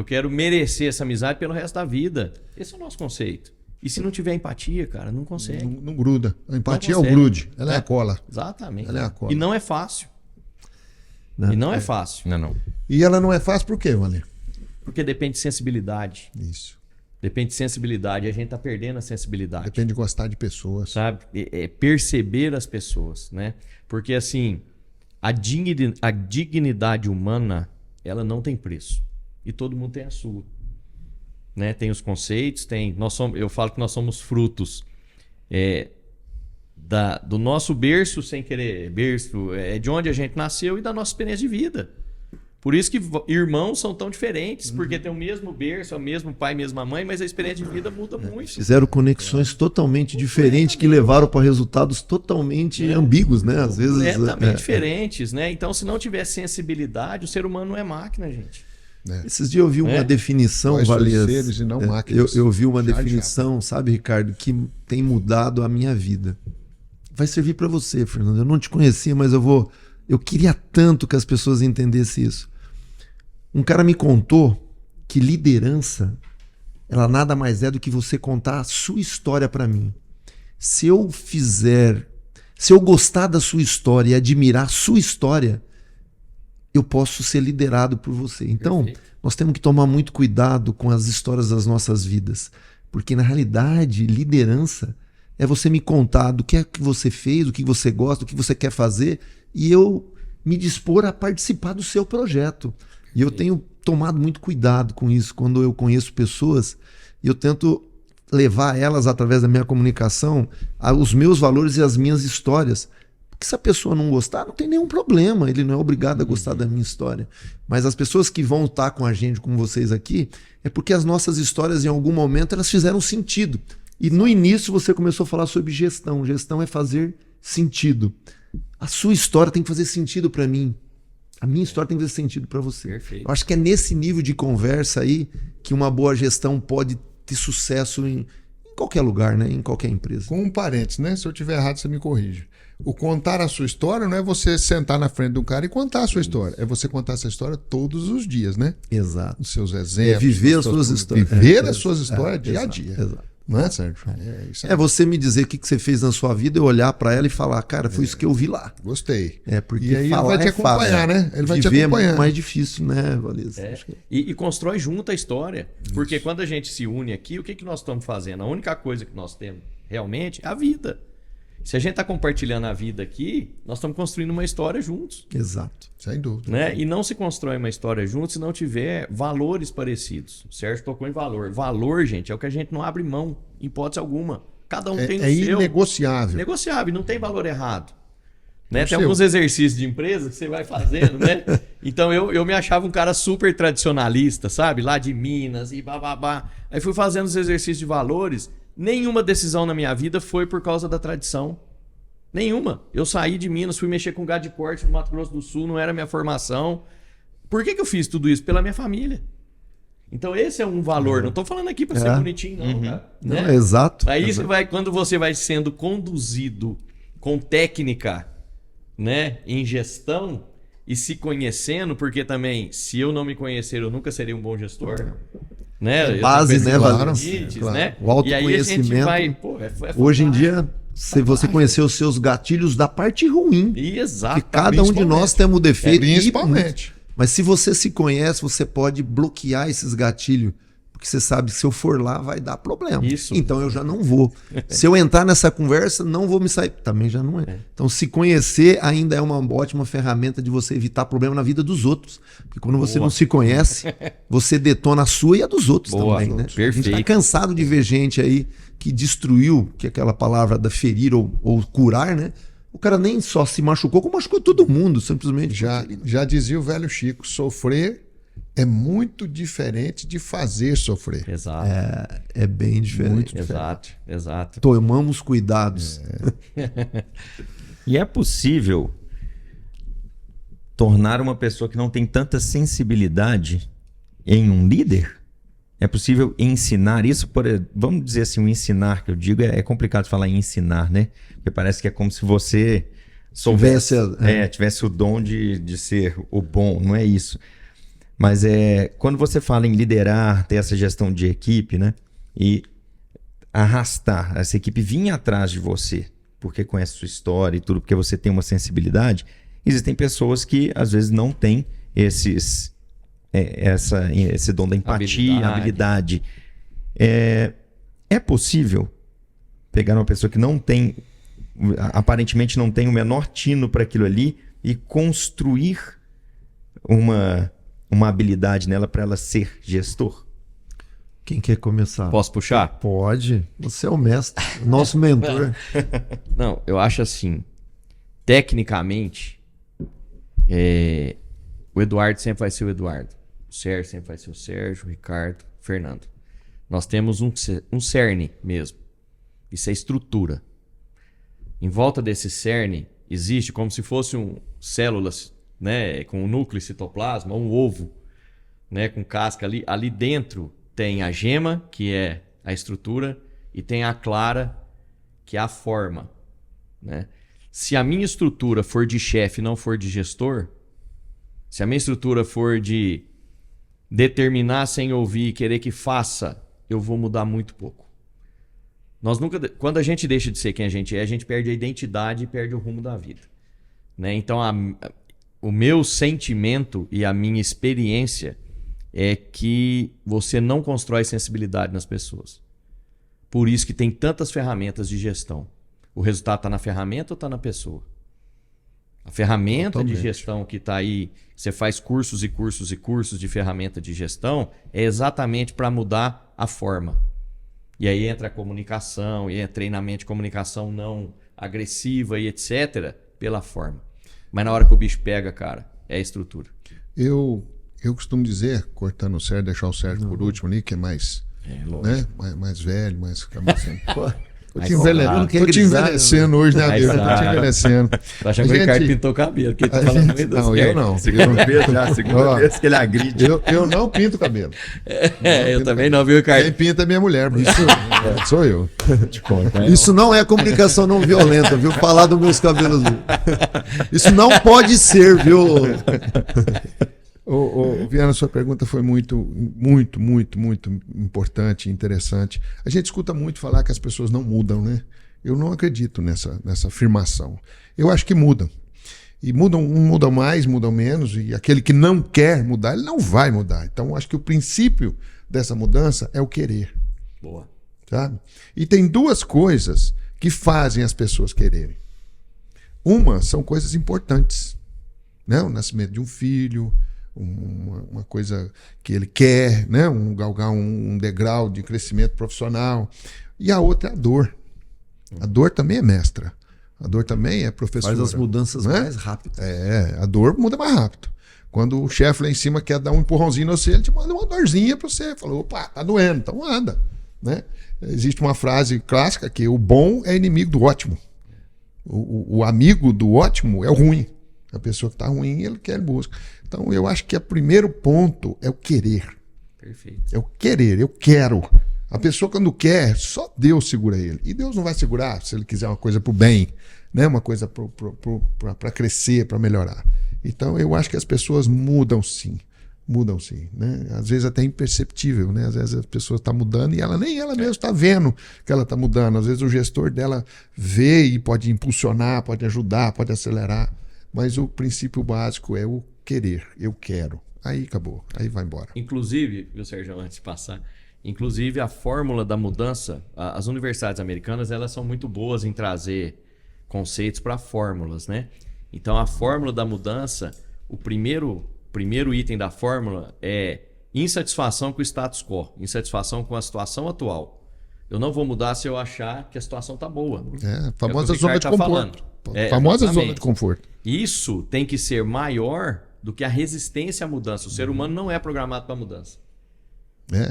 quero merecer essa amizade pelo resto da vida. Esse é o nosso conceito. E se não tiver empatia, cara, não consegue. Não gruda. A empatia é Não o consegue. grude. Ela é a cola. Exatamente. Ela é a cola. E não é fácil. Não, E não é fácil. Não. E ela não é fácil por quê, Valer? Porque depende de sensibilidade. Isso. Depende de sensibilidade. E a gente tá perdendo a sensibilidade. Depende de gostar de pessoas. Sabe? É perceber as pessoas, né? Porque assim, a dignidade humana, ela não tem preço. E todo mundo tem a sua. Né? Tem os conceitos, eu falo que nós somos frutos do nosso berço, sem querer, berço, de onde a gente nasceu e da nossa experiência de vida. Por isso que irmãos são tão diferentes, porque tem o mesmo berço, é o mesmo pai, mesma mãe, mas a experiência de vida muda muito. Fizeram conexões totalmente diferentes que levaram para resultados totalmente ambíguos, né? Às vezes Completamente diferentes, né? Então, se não tiver sensibilidade, o ser humano não é máquina, gente. Esses dias eu vi uma definição, Nós somos Valias. seres e não máquinas. Eu vi uma Já, definição, sabe, Ricardo, que tem mudado a minha vida. Vai servir para você, Fernando. Eu não te conhecia, mas eu queria tanto que as pessoas entendessem isso. Um cara me contou que liderança, ela nada mais é do que você contar a sua história para mim. Se eu gostar da sua história e admirar a sua história, eu posso ser liderado por você. Então, Perfeito. Nós temos que tomar muito cuidado com as histórias das nossas vidas. Porque, na realidade, liderança é você me contar do que é que você fez, do que você gosta, do que você quer fazer, e eu me dispor a participar do seu projeto. E eu tenho tomado muito cuidado com isso quando eu conheço pessoas e eu tento levar elas, através da minha comunicação, os meus valores e as minhas histórias. Porque se a pessoa não gostar, não tem nenhum problema, ele não é obrigado a gostar da minha história. Mas as pessoas que vão estar com a gente, como vocês aqui, é porque as nossas histórias, em algum momento, elas fizeram sentido. E no início você começou a falar sobre gestão. Gestão é fazer sentido. A sua história tem que fazer sentido para mim. A minha história tem que fazer sentido para você. Perfeito. Eu acho que é nesse nível de conversa aí que uma boa gestão pode ter sucesso em qualquer lugar, né? Em qualquer empresa. Com um parênteses, né? Se eu tiver errado, você me corrige. O contar a sua história não é você sentar na frente de um cara e contar a sua história. É você contar essa história todos os dias, né? Exato. Os seus exemplos. Viver as suas histórias. Viver as suas histórias dia a exato, dia. Exato. Não é, Sérgio? Isso É você me dizer o que você fez na sua vida, eu olhar pra ela e falar, cara, foi isso que eu vi lá. Gostei. Porque E aí ele falar vai te é fácil. acompanhar, né? Ele vai te Viver acompanhar. é mais difícil, né, Valesa? E constrói junto a história. Porque quando a gente se une aqui, o que nós estamos fazendo? A única coisa que nós temos realmente é a vida. Se a gente está compartilhando a vida aqui, nós estamos construindo uma história juntos. Exato. Sem dúvida. Né? E não se constrói uma história juntos se não tiver valores parecidos. O Sérgio tocou em valor. Valor, gente, é o que a gente não abre mão, em hipótese alguma. Cada um tem o É seu. inegociável. Negociável, não tem valor errado. Né? Tem seu. alguns exercícios de empresa que você vai fazendo, né? Então eu me achava um cara super tradicionalista, sabe? Lá de Minas e bababá. Aí fui fazendo os exercícios de valores. Nenhuma decisão na minha vida foi por causa da tradição. Nenhuma. Eu saí de Minas, fui mexer com gado de corte no Mato Grosso do Sul, não era minha formação. Por que eu fiz tudo isso? Pela minha família. Então esse é um valor. Não estou falando aqui para ser bonitinho, não, cara. Não, Né? exato. Aí exato. quando você vai sendo conduzido com técnica, né, em gestão e se conhecendo, porque também, se eu não me conhecer, eu nunca serei um bom gestor. Né? Base, né, claro, limites, claro. né? O E aí a gente autoconhecimento. vai, pô, Hoje em dia, se você conhecer os seus gatilhos da parte ruim, Exato. que cada um de nós temos defeito. Principalmente. Mas se você se conhece, você pode bloquear esses gatilhos. Porque você sabe que se eu for lá vai dar problema. Isso. Então eu já não vou. Se eu entrar nessa conversa, não vou me sair. Também já não é. Então se conhecer ainda é uma ótima ferramenta de você evitar problema na vida dos outros. Porque quando você não se conhece, você detona a sua e a dos outros Boa, também. Né? perfeito. A gente está cansado de ver gente aí que destruiu, que é aquela palavra da ferir ou curar, né? O cara nem só se machucou, como machucou todo mundo, simplesmente. Já dizia o velho Chico, sofrer é muito diferente de fazer sofrer. Exato. É bem diferente. Exato. Tomamos cuidados. E é possível tornar uma pessoa que não tem tanta sensibilidade em um líder? É possível ensinar isso? Vamos dizer assim, o ensinar que eu digo, é complicado falar em ensinar, né? Porque parece que é como se você tivesse o dom de ser o bom, não é isso. Mas quando você fala em liderar, ter essa gestão de equipe, né? E arrastar essa equipe, vir atrás de você, porque conhece sua história e tudo, porque você tem uma sensibilidade, existem pessoas que às vezes não têm esse dom da empatia, habilidade. É possível pegar uma pessoa que não tem, aparentemente não tem o menor tino para aquilo ali e construir uma habilidade nela para ela ser gestor? Quem quer começar? Posso puxar? Pode. Você é o mestre, nosso mentor. Não, eu acho assim, tecnicamente, o Eduardo sempre vai ser o Eduardo. O Sérgio sempre vai ser o Sérgio, o Ricardo, o Fernando. Nós temos um cerne mesmo. Isso é estrutura. Em volta desse cerne existe como se fosse células, né, com um núcleo citoplasma, um ovo, né, com casca ali. Ali dentro tem a gema, que é a estrutura, e tem a clara, que é a forma. Né? Se a minha estrutura for de chefe e não for de gestor, se a minha estrutura for de determinar sem ouvir e querer que faça, eu vou mudar muito pouco. Quando a gente deixa de ser quem a gente perde a identidade e perde o rumo da vida. Né? Então, o meu sentimento e a minha experiência é que você não constrói sensibilidade nas pessoas. Por isso que tem tantas ferramentas de gestão. O resultado está na ferramenta ou está na pessoa? A ferramenta de gestão que está aí, você faz cursos e cursos e cursos de ferramenta de gestão, é exatamente para mudar a forma. E aí entra a comunicação, e entra treinamento de comunicação não agressiva e etc. pela forma. Mas na hora que o bicho pega, cara, é a estrutura. Eu costumo dizer, cortando o Sérgio, deixar o Sérgio por último ali, que é mais, mais velho, mais cabeça. Tô te envelhecendo hoje, né, Adeus? Tô te envelhecendo. Tá achando que o Ricardo pintou o cabelo, que ele tá falando muito não, eu não. Segunda vez que ele agride. Eu não pinto o cabelo. Eu também não, viu, Ricardo? Quem pinta é minha mulher, isso sou eu. Isso não é comunicação não violenta, viu? Falar dos meus cabelos. Isso não pode ser, viu? Viana, sua pergunta foi muito importante e interessante. A gente escuta muito falar que as pessoas não mudam, né? Eu não acredito nessa afirmação. Eu acho que mudam. E mudam mais, mudam menos, e aquele que não quer mudar, ele não vai mudar. Então, eu acho que o princípio dessa mudança é o querer. Boa. Sabe? E tem duas coisas que fazem as pessoas quererem. Uma são coisas importantes, né? O nascimento de um filho, uma coisa que ele quer, né? Galgar um degrau de crescimento profissional. E a outra é a dor. A dor também é mestra. A dor também é professora. Faz as mudanças, né? Mais rápido. A dor muda mais rápido. Quando o chefe lá em cima quer dar um empurrãozinho no você, ele te manda uma dorzinha para você. Falou, opa, tá doendo, então anda. Né? Existe uma frase clássica que o bom é inimigo do ótimo. O amigo do ótimo é o ruim. A pessoa que está ruim, ele busca. Então, eu acho que o primeiro ponto é o querer. Perfeito. É o querer, eu quero. A pessoa, quando quer, só Deus segura ele. E Deus não vai segurar se ele quiser uma coisa para o bem, né? Uma coisa para crescer, para melhorar. Então, eu acho que as pessoas mudam sim. Mudam sim. Né? Às vezes até imperceptível. Né? Às vezes a pessoa está mudando e ela nem ela mesma está vendo que ela está mudando. Às vezes o gestor dela vê e pode impulsionar, pode ajudar, pode acelerar. Mas o princípio básico é o querer. Eu quero. Aí acabou. Aí vai embora. Inclusive, viu, Sérgio, antes de passar, inclusive a fórmula da mudança, as universidades americanas, elas são muito boas em trazer conceitos para fórmulas, né? Então a fórmula da mudança, o primeiro item da fórmula é insatisfação com o status quo, insatisfação com a situação atual. Eu não vou mudar se eu achar que a situação está boa. A famosa zona de conforto. Famosa zona de conforto. Isso tem que ser maior do que a resistência à mudança. O ser humano não é programado para mudança.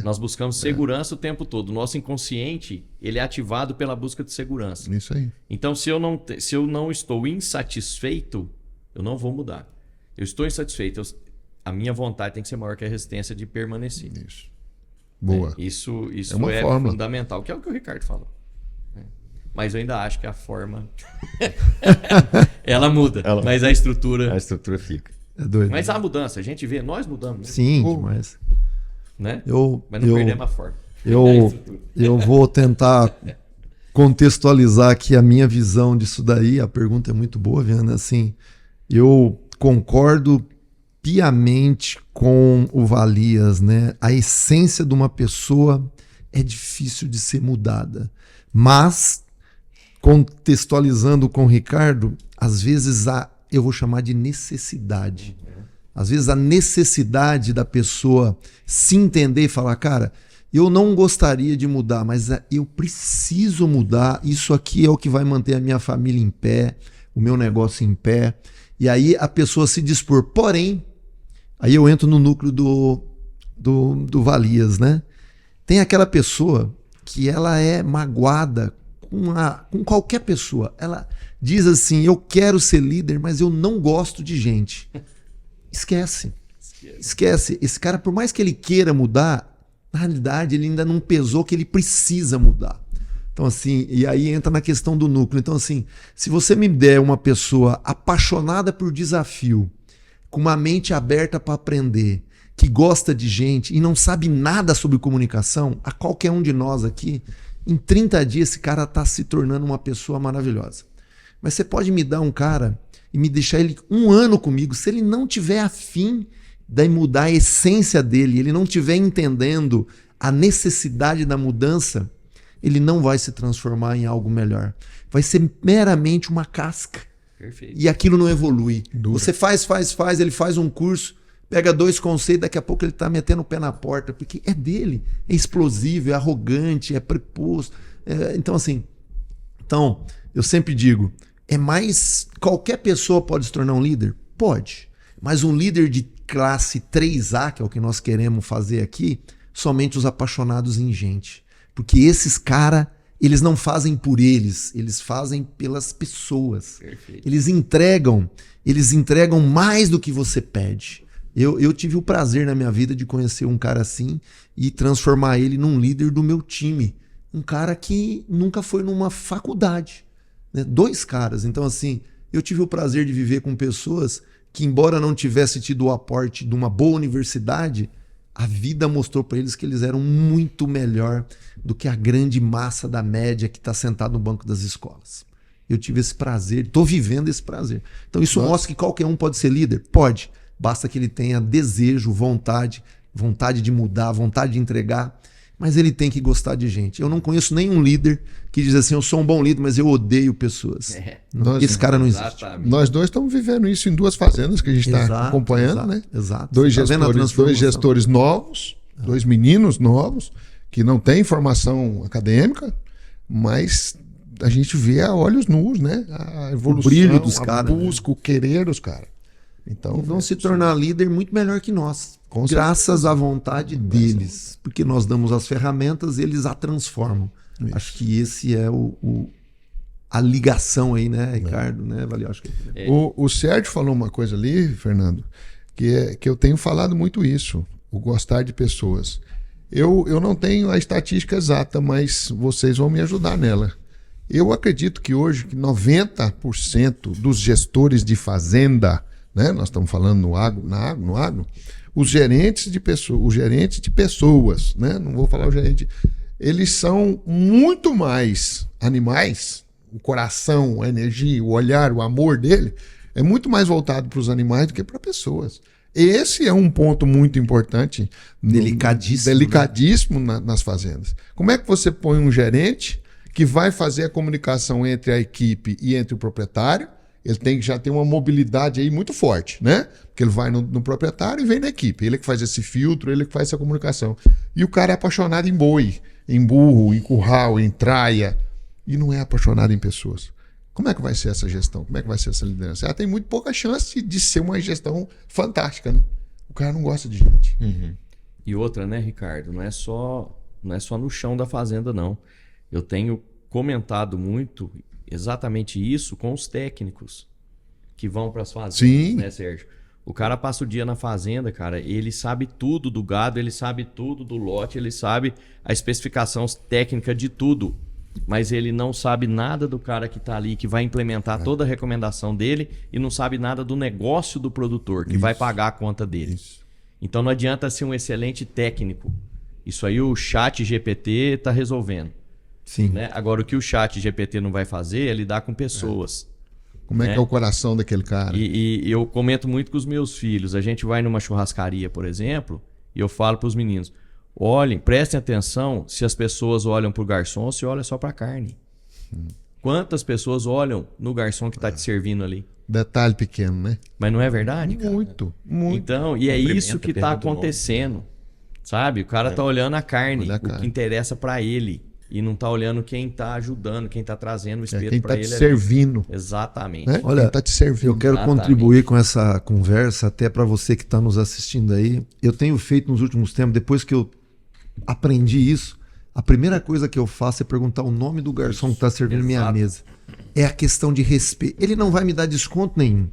Nós buscamos segurança o tempo todo. O nosso inconsciente, ele é ativado pela busca de segurança. Isso aí. Então, se eu não estou insatisfeito, eu não vou mudar. Eu estou insatisfeito. A minha vontade tem que ser maior que a resistência de permanecer. Isso. Boa. Isso uma forma. Fundamental, que é o que o Ricardo falou. Mas eu ainda acho que a forma ela muda, mas a estrutura fica. É doido. Mas a mudança, a gente vê, nós mudamos. Né? Sim, demais. Né? Mas não perdemos a forma. Eu vou tentar contextualizar aqui a minha visão disso daí. A pergunta é muito boa, Viana. Assim, eu concordo piamente com o Valias, né? A essência de uma pessoa é difícil de ser mudada. Mas, contextualizando com o Ricardo, às vezes eu vou chamar de necessidade. Às vezes a necessidade da pessoa se entender e falar, cara, eu não gostaria de mudar, mas eu preciso mudar. Isso aqui é o que vai manter a minha família em pé, o meu negócio em pé. E aí a pessoa se dispor. Porém, aí eu entro no núcleo do Valias, né? Tem aquela pessoa que ela é magoada com qualquer pessoa. Ela diz assim, eu quero ser líder, mas eu não gosto de gente. Esquece. Esse cara, por mais que ele queira mudar, na realidade ele ainda não pesou que ele precisa mudar. Então assim, e aí entra na questão do núcleo. Então assim, se você me der uma pessoa apaixonada por desafio, com uma mente aberta para aprender, que gosta de gente e não sabe nada sobre comunicação, a qualquer um de nós aqui, em 30 dias esse cara está se tornando uma pessoa maravilhosa. Mas você pode me dar um cara e me deixar ele 1 ano comigo, se ele não tiver afim de mudar a essência dele, ele não estiver entendendo a necessidade da mudança, ele não vai se transformar em algo melhor. Vai ser meramente uma casca. Perfeito. E aquilo não evolui. Você faz, ele faz um curso, pega 2 conceitos, daqui a pouco ele está metendo o pé na porta, porque é dele, é explosivo, é arrogante, é preposto. Então assim, eu sempre digo, qualquer pessoa pode se tornar um líder? Pode. Mas um líder de classe 3A, que é o que nós queremos fazer aqui, somente os apaixonados em gente. Porque esses caras, eles não fazem por eles fazem pelas pessoas. Perfeito. Eles entregam mais do que você pede. Eu tive o prazer na minha vida de conhecer um cara assim e transformar ele num líder do meu time. Um cara que nunca foi numa faculdade. 2 caras. Então, assim, eu tive o prazer de viver com pessoas que, embora não tivesse tido o aporte de uma boa universidade, a vida mostrou para eles que eles eram muito melhor do que a grande massa da média que está sentado no banco das escolas. Eu tive esse prazer, estou vivendo esse prazer. Então isso mostra que qualquer um pode ser líder? Pode. Basta que ele tenha desejo, vontade de mudar, vontade de entregar, mas ele tem que gostar de gente. Eu não conheço nenhum líder que diz assim, eu sou um bom líder, mas eu odeio pessoas. Esse cara não existe. Exatamente. Nós dois estamos vivendo isso em 2 fazendas que a gente está acompanhando, né? Exato. Dois Tá vendo a gestores, transformação? 2 gestores novos, 2 meninos novos, que não têm formação acadêmica, mas a gente vê a olhos nus, né? A evolução, brilho dos a caras, busca, o querer dos caras. Então, Vão se tornar líder muito melhor que nós, graças à vontade deles, porque nós damos as ferramentas, eles a transformam. Acho que esse é a ligação aí, né, Ricardo? Né, Valeu, acho que... O Sérgio falou uma coisa ali, Fernando, que eu tenho falado muito isso, o gostar de pessoas. Eu não tenho a estatística exata, mas vocês vão me ajudar nela. Eu acredito que hoje que 90% dos gestores de fazenda, né, nós estamos falando no agro, os gerentes de pessoas, né, não vou falar o gerente, eles são muito mais animais, o coração, a energia, o olhar, o amor dele é muito mais voltado para os animais do que para pessoas. Esse é um ponto muito importante, delicadíssimo nas fazendas. Como é que você põe um gerente que vai fazer a comunicação entre a equipe e entre o proprietário? Ele tem que já ter uma mobilidade aí muito forte, né? Porque ele vai no proprietário e vem na equipe. Ele que faz esse filtro, ele que faz essa comunicação. E o cara é apaixonado em boi, em burro, em curral, em traia, e não é apaixonado em pessoas. Como é que vai ser essa gestão? Como é que vai ser essa liderança? Ela tem muito pouca chance de ser uma gestão fantástica, né? O cara não gosta de gente. E outra, né, Ricardo? Não é só no chão da fazenda, não. Eu tenho comentado muito exatamente isso com os técnicos que vão para as fazendas, Sim. né, Sérgio? O cara passa o dia na fazenda, cara, ele sabe tudo do gado, ele sabe tudo do lote, ele sabe a especificação técnica de tudo, mas ele não sabe nada do cara que está ali, que vai implementar toda a recomendação dele e não sabe nada do negócio do produtor, que vai pagar a conta dele. Isso. Então não adianta ser um excelente técnico. Isso aí o chat GPT está resolvendo. Sim. Né? Agora, o que o chat GPT não vai fazer é lidar com pessoas. Como é que é o coração daquele cara? E eu comento muito com os meus filhos. A gente vai numa churrascaria, por exemplo, e eu falo para os meninos, olhem, prestem atenção se as pessoas olham para o garçom ou se olham só para a carne. Quantas pessoas olham no garçom que está te servindo ali? Detalhe pequeno, né? Mas não é verdade, cara? Muito, muito. Então, e é Cumprimenta, isso que está pergunta o nome. acontecendo. Sabe? O cara tá olhando a carne, Olha a o carne. que interessa para ele. E não tá olhando quem tá ajudando, quem tá trazendo o espeto Quem para está te ele. servindo. Exatamente. Né? Olha, Quem está te servindo. Eu quero Exatamente. contribuir com essa conversa, até para você que está nos assistindo aí. Eu tenho feito nos últimos tempos, depois que eu aprendi isso, a primeira coisa que eu faço é perguntar o nome do garçom que está servindo minha Exato. mesa. É a questão de respeito. Ele não vai me dar desconto nenhum,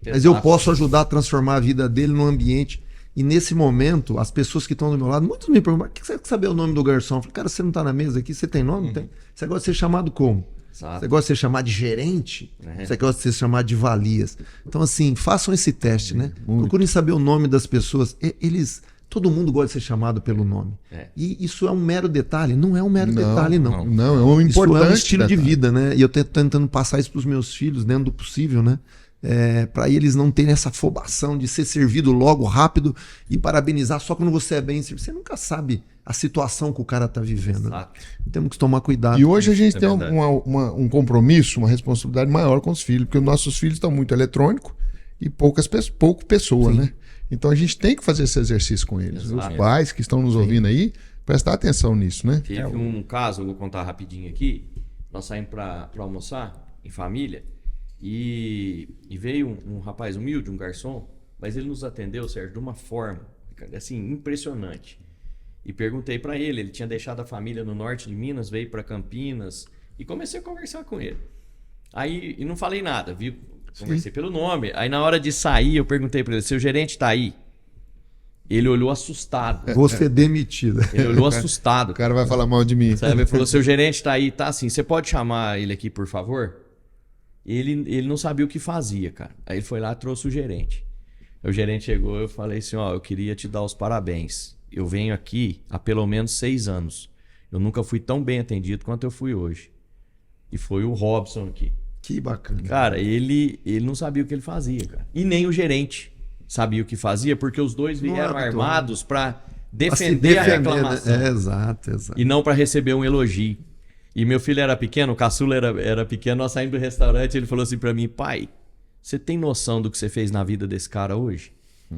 mas eu Exato. posso ajudar a transformar a vida dele num ambiente. E nesse momento, as pessoas que estão do meu lado, muitos me perguntam, o que você quer saber o nome do garçom? Eu falei, cara, você não está na mesa aqui? Você tem nome? Tem. Você gosta de ser chamado como? Exato. Você gosta de ser chamado de gerente? É. Você gosta de ser chamado de valias? Então, assim, façam esse teste, né? Procurem saber o nome das pessoas. Todo mundo gosta de ser chamado pelo nome. É. E isso é um mero detalhe? Não é um mero detalhe, não. Não, é um Isso importante é um estilo de detalhe. vida, né? E eu estou tentando passar isso para os meus filhos, dentro do possível, né? Para eles não terem essa afobação de ser servido logo, rápido e parabenizar só quando você é bem servido. Você nunca sabe a situação que o cara está vivendo. Né? Exato. Temos que tomar cuidado. E hoje a gente É tem verdade. um compromisso, uma responsabilidade maior com os filhos, porque os nossos filhos estão muito eletrônicos e pouco pessoa, né? Então a gente tem que fazer esse exercício com eles. Exato. Os pais que estão nos ouvindo aí, prestar atenção nisso, né? Teve um caso, eu vou contar rapidinho aqui. Nós saímos para almoçar em família e veio um rapaz humilde, um garçom, mas ele nos atendeu, Sérgio, de uma forma assim, impressionante. E perguntei para ele tinha deixado a família no norte de Minas, veio para Campinas e comecei a conversar com ele. Aí, e não falei nada, viu? Conversei pelo nome. Aí na hora de sair, eu perguntei para ele, seu gerente tá aí? Ele olhou assustado. Vou ser demitido. Ele olhou assustado. O cara vai falar mal de mim. Sabe? Ele falou, seu gerente tá aí, tá assim, você pode chamar ele aqui, por favor? Ele não sabia o que fazia, cara. Aí ele foi lá e trouxe o gerente. O gerente chegou, eu falei assim, ó, eu queria te dar os parabéns. Eu venho aqui há pelo menos 6 anos. Eu nunca fui tão bem atendido quanto eu fui hoje. E foi o Robson aqui. Que bacana. Cara, ele não sabia o que ele fazia, cara. E nem o gerente sabia o que fazia, porque os dois vieram armados para defender a reclamação. Né? Exato. E não para receber um elogio. E meu filho era pequeno, o caçula era pequeno, nós saímos do restaurante, ele falou assim para mim, pai, você tem noção do que você fez na vida desse cara hoje?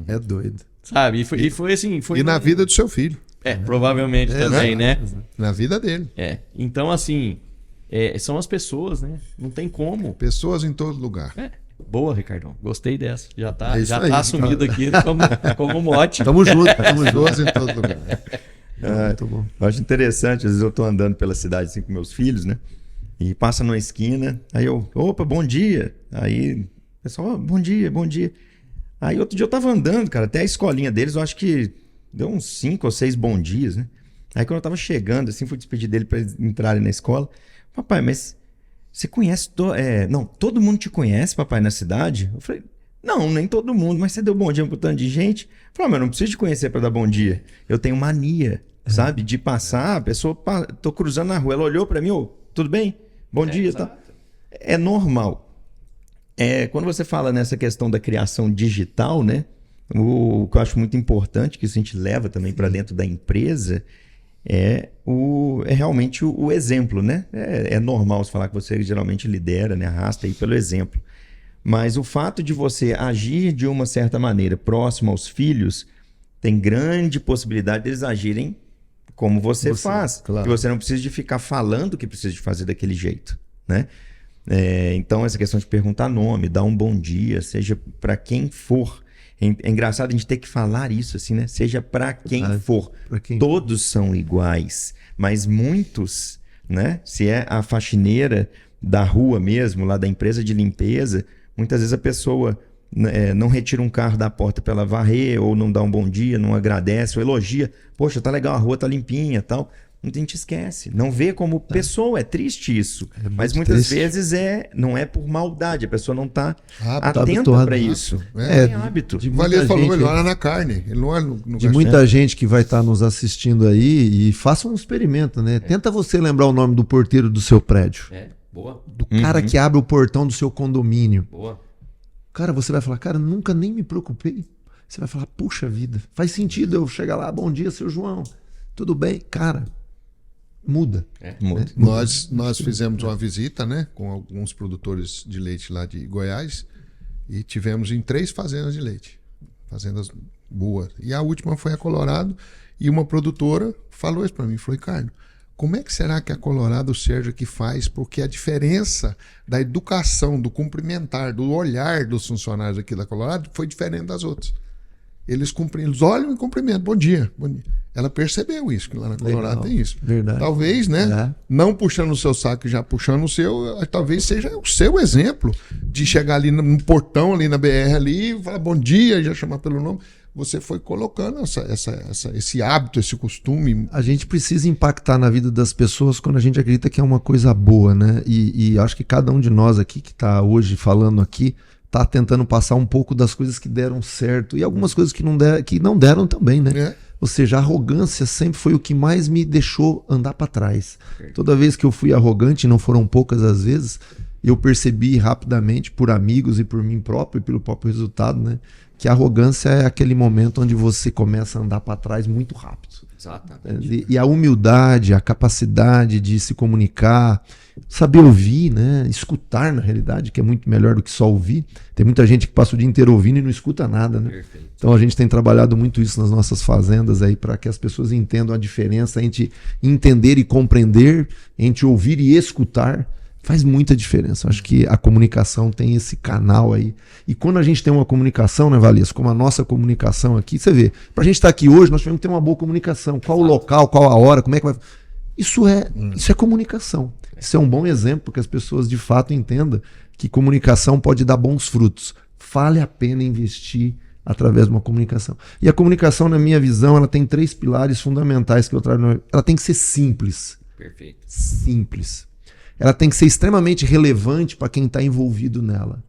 É doido. Sabe? E foi assim... E na vida do seu filho. Provavelmente também, né? Na vida dele. Então, assim, são as pessoas, né? Não tem como. Pessoas em todo lugar. Boa, Ricardão. Gostei dessa. Já tá assumido aqui como mote. Tamo junto. Pessoas em todo lugar. Muito bom. Eu acho interessante, às vezes eu tô andando pela cidade assim com meus filhos, né? E passa numa esquina, aí eu, opa, bom dia. Aí o pessoal, oh, bom dia. Aí outro dia eu tava andando, cara, até a escolinha deles, eu acho que deu uns 5 ou 6 bom dias, né? Aí quando eu tava chegando, assim, fui despedir dele pra eles entrarem na escola. Papai, mas você conhece... Não, todo mundo te conhece, papai, na cidade? Eu falei, não, nem todo mundo, mas você deu bom dia pra um tanto de gente. Eu falei, mas eu não preciso te conhecer pra dar bom dia. Eu tenho mania, sabe? De passar, a pessoa, tô cruzando na rua, ela olhou pra mim, ô, tudo bem? Bom dia, tá? É normal. Quando você fala nessa questão da criação digital, né? O que eu acho muito importante, que isso a gente leva também para dentro da empresa, é realmente o exemplo, né? É normal você falar que você geralmente lidera, né? Arrasta aí pelo exemplo. Mas o fato de você agir de uma certa maneira próximo aos filhos, tem grande possibilidade deles agirem como você faz. Claro. E você não precisa de ficar falando que precisa de fazer daquele jeito, né? Então, essa questão de perguntar nome, dar um bom dia, seja para quem for. É engraçado a gente ter que falar isso assim, né? Seja para quem for. Todos são iguais, mas muitos, né? Se é a faxineira da rua mesmo, lá da empresa de limpeza, muitas vezes a pessoa não retira um carro da porta para ela varrer, ou não dá um bom dia, não agradece, ou elogia. Poxa, tá legal, a rua tá limpinha e tal. A gente esquece, não vê como pessoa, é triste isso. Mas muitas vezes não é por maldade, a pessoa não está atenta para isso. É hábito. O Valério falou, ele olha na carne, ele não olha no de muita gente que vai estar nos assistindo aí, e faça um experimento, né? Tenta você lembrar o nome do porteiro do seu prédio. Boa. Do cara que abre o portão do seu condomínio. Boa. Cara, você vai falar, cara, nunca nem me preocupei. Você vai falar, puxa vida, faz sentido eu chegar lá, bom dia, seu João. Tudo bem? Cara, muda. Muda. Nós fizemos uma visita, né, com alguns produtores de leite lá de Goiás, e tivemos em 3 fazendas de leite. Fazendas boas. E a última foi a Colorado, e uma produtora falou isso para mim, falou, Ricardo, como é que será que a Colorado, o Sérgio aqui faz? Porque a diferença da educação, do cumprimentar, do olhar dos funcionários aqui da Colorado foi diferente das outras. Eles olham e cumprimentam. Bom dia. Bom dia. Ela percebeu isso, que lá na Colorado tem isso. Verdade. Talvez, né? Não puxando o seu saco e já puxando o seu, talvez seja o seu exemplo de chegar ali no portão, ali na BR, ali, e falar bom dia, já chamar pelo nome. Você foi colocando esse hábito, esse costume. A gente precisa impactar na vida das pessoas quando a gente acredita que é uma coisa boa, né? E acho que cada um de nós aqui que está hoje falando aqui está tentando passar um pouco das coisas que deram certo e algumas coisas que não deram também, né? Ou seja, a arrogância sempre foi o que mais me deixou andar para trás. Toda vez que eu fui arrogante, não foram poucas as vezes, eu percebi rapidamente, por amigos e por mim próprio e pelo próprio resultado, né, que a arrogância é aquele momento onde você começa a andar para trás muito rápido. Exatamente. E a humildade, a capacidade de se comunicar, saber ouvir, né? Escutar, na realidade, que é muito melhor do que só ouvir. Tem muita gente que passa o dia inteiro ouvindo e não escuta nada, né? Perfeito. Então a gente tem trabalhado muito isso nas nossas fazendas aí para que as pessoas entendam a diferença entre entender e compreender, entre ouvir e escutar. Faz muita diferença. Eu acho que a comunicação tem esse canal aí. E quando a gente tem uma comunicação, né, Valesco, como a nossa comunicação aqui, você vê, pra gente estar aqui hoje, nós tivemos que ter uma boa comunicação. Qual o local, qual a hora, como é que vai... Isso é comunicação. Isso é um bom exemplo que as pessoas de fato entendam que comunicação pode dar bons frutos. Vale a pena investir através de uma comunicação. E a comunicação, na minha visão, ela tem 3 pilares fundamentais que eu trago. Ela tem que ser simples. Perfeito. Simples. ela tem que ser extremamente relevante para quem está envolvido nela.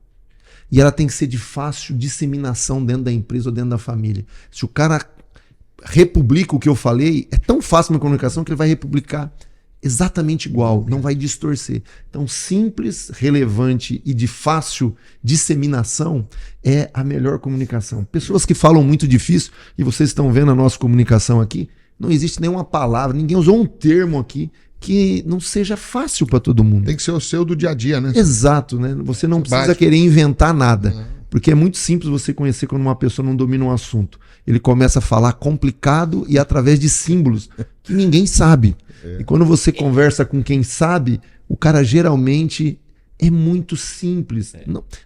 E ela tem que ser de fácil disseminação dentro da empresa ou dentro da família. Se o cara republica o que eu falei, é tão fácil uma comunicação que ele vai republicar exatamente igual, não vai distorcer. Então, simples, relevante e de fácil disseminação é a melhor comunicação. Pessoas que falam muito difícil, e vocês estão vendo a nossa comunicação aqui, não existe nenhuma palavra, ninguém usou um termo aqui que não seja fácil para todo mundo. Tem que ser o seu do dia a dia, né? Exato, né? Você não precisa Básico. querer inventar nada. Porque é muito simples você conhecer quando uma pessoa não domina um assunto. Ele começa a falar complicado e através de símbolos que ninguém sabe. E quando você conversa com quem sabe, o cara geralmente é muito simples.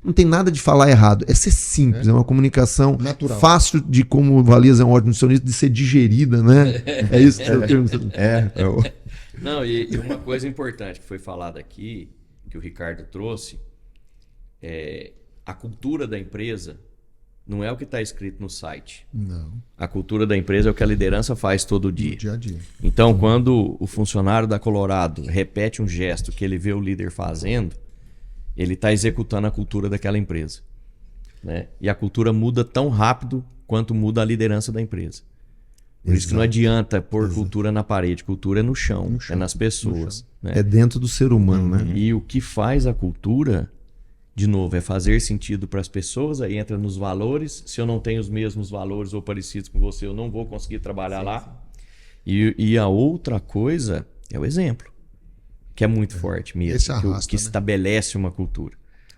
Não tem nada de falar errado. É ser simples. É uma comunicação Natural. fácil de, como o Valias é um ótimo nutricionista, de ser digerida, né? É isso que eu tenho. Não, e uma coisa importante que foi falada aqui, que o Ricardo trouxe, a cultura da empresa não é o que está escrito no site. Não, A cultura da empresa é o que a liderança faz todo dia. dia a dia. Então, quando o funcionário da Colorado repete um gesto que ele vê o líder fazendo, ele está executando a cultura daquela empresa, né? E a cultura muda tão rápido quanto muda a liderança da empresa. Por isso que não adianta pôr cultura na parede. Cultura é no chão, é nas pessoas. Né? É dentro do ser humano, né? E o que faz a cultura, de novo, é fazer sentido para as pessoas. Aí entra nos valores. Se eu não tenho os mesmos valores ou parecidos com você, eu não vou conseguir trabalhar lá. E a outra coisa é o exemplo, que é muito forte mesmo. Esse arrasta, que né? estabelece uma cultura.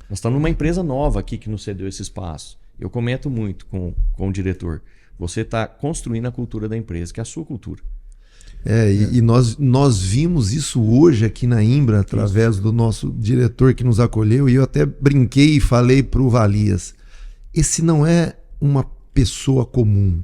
Nós estamos numa empresa nova aqui que nos cedeu esse espaço. Eu comento muito com o diretor. Você está construindo a cultura da empresa, que é a sua cultura. E nós vimos isso hoje aqui na Imbra, através do nosso diretor que nos acolheu, e eu até brinquei e falei para o Valias, esse não é uma pessoa comum.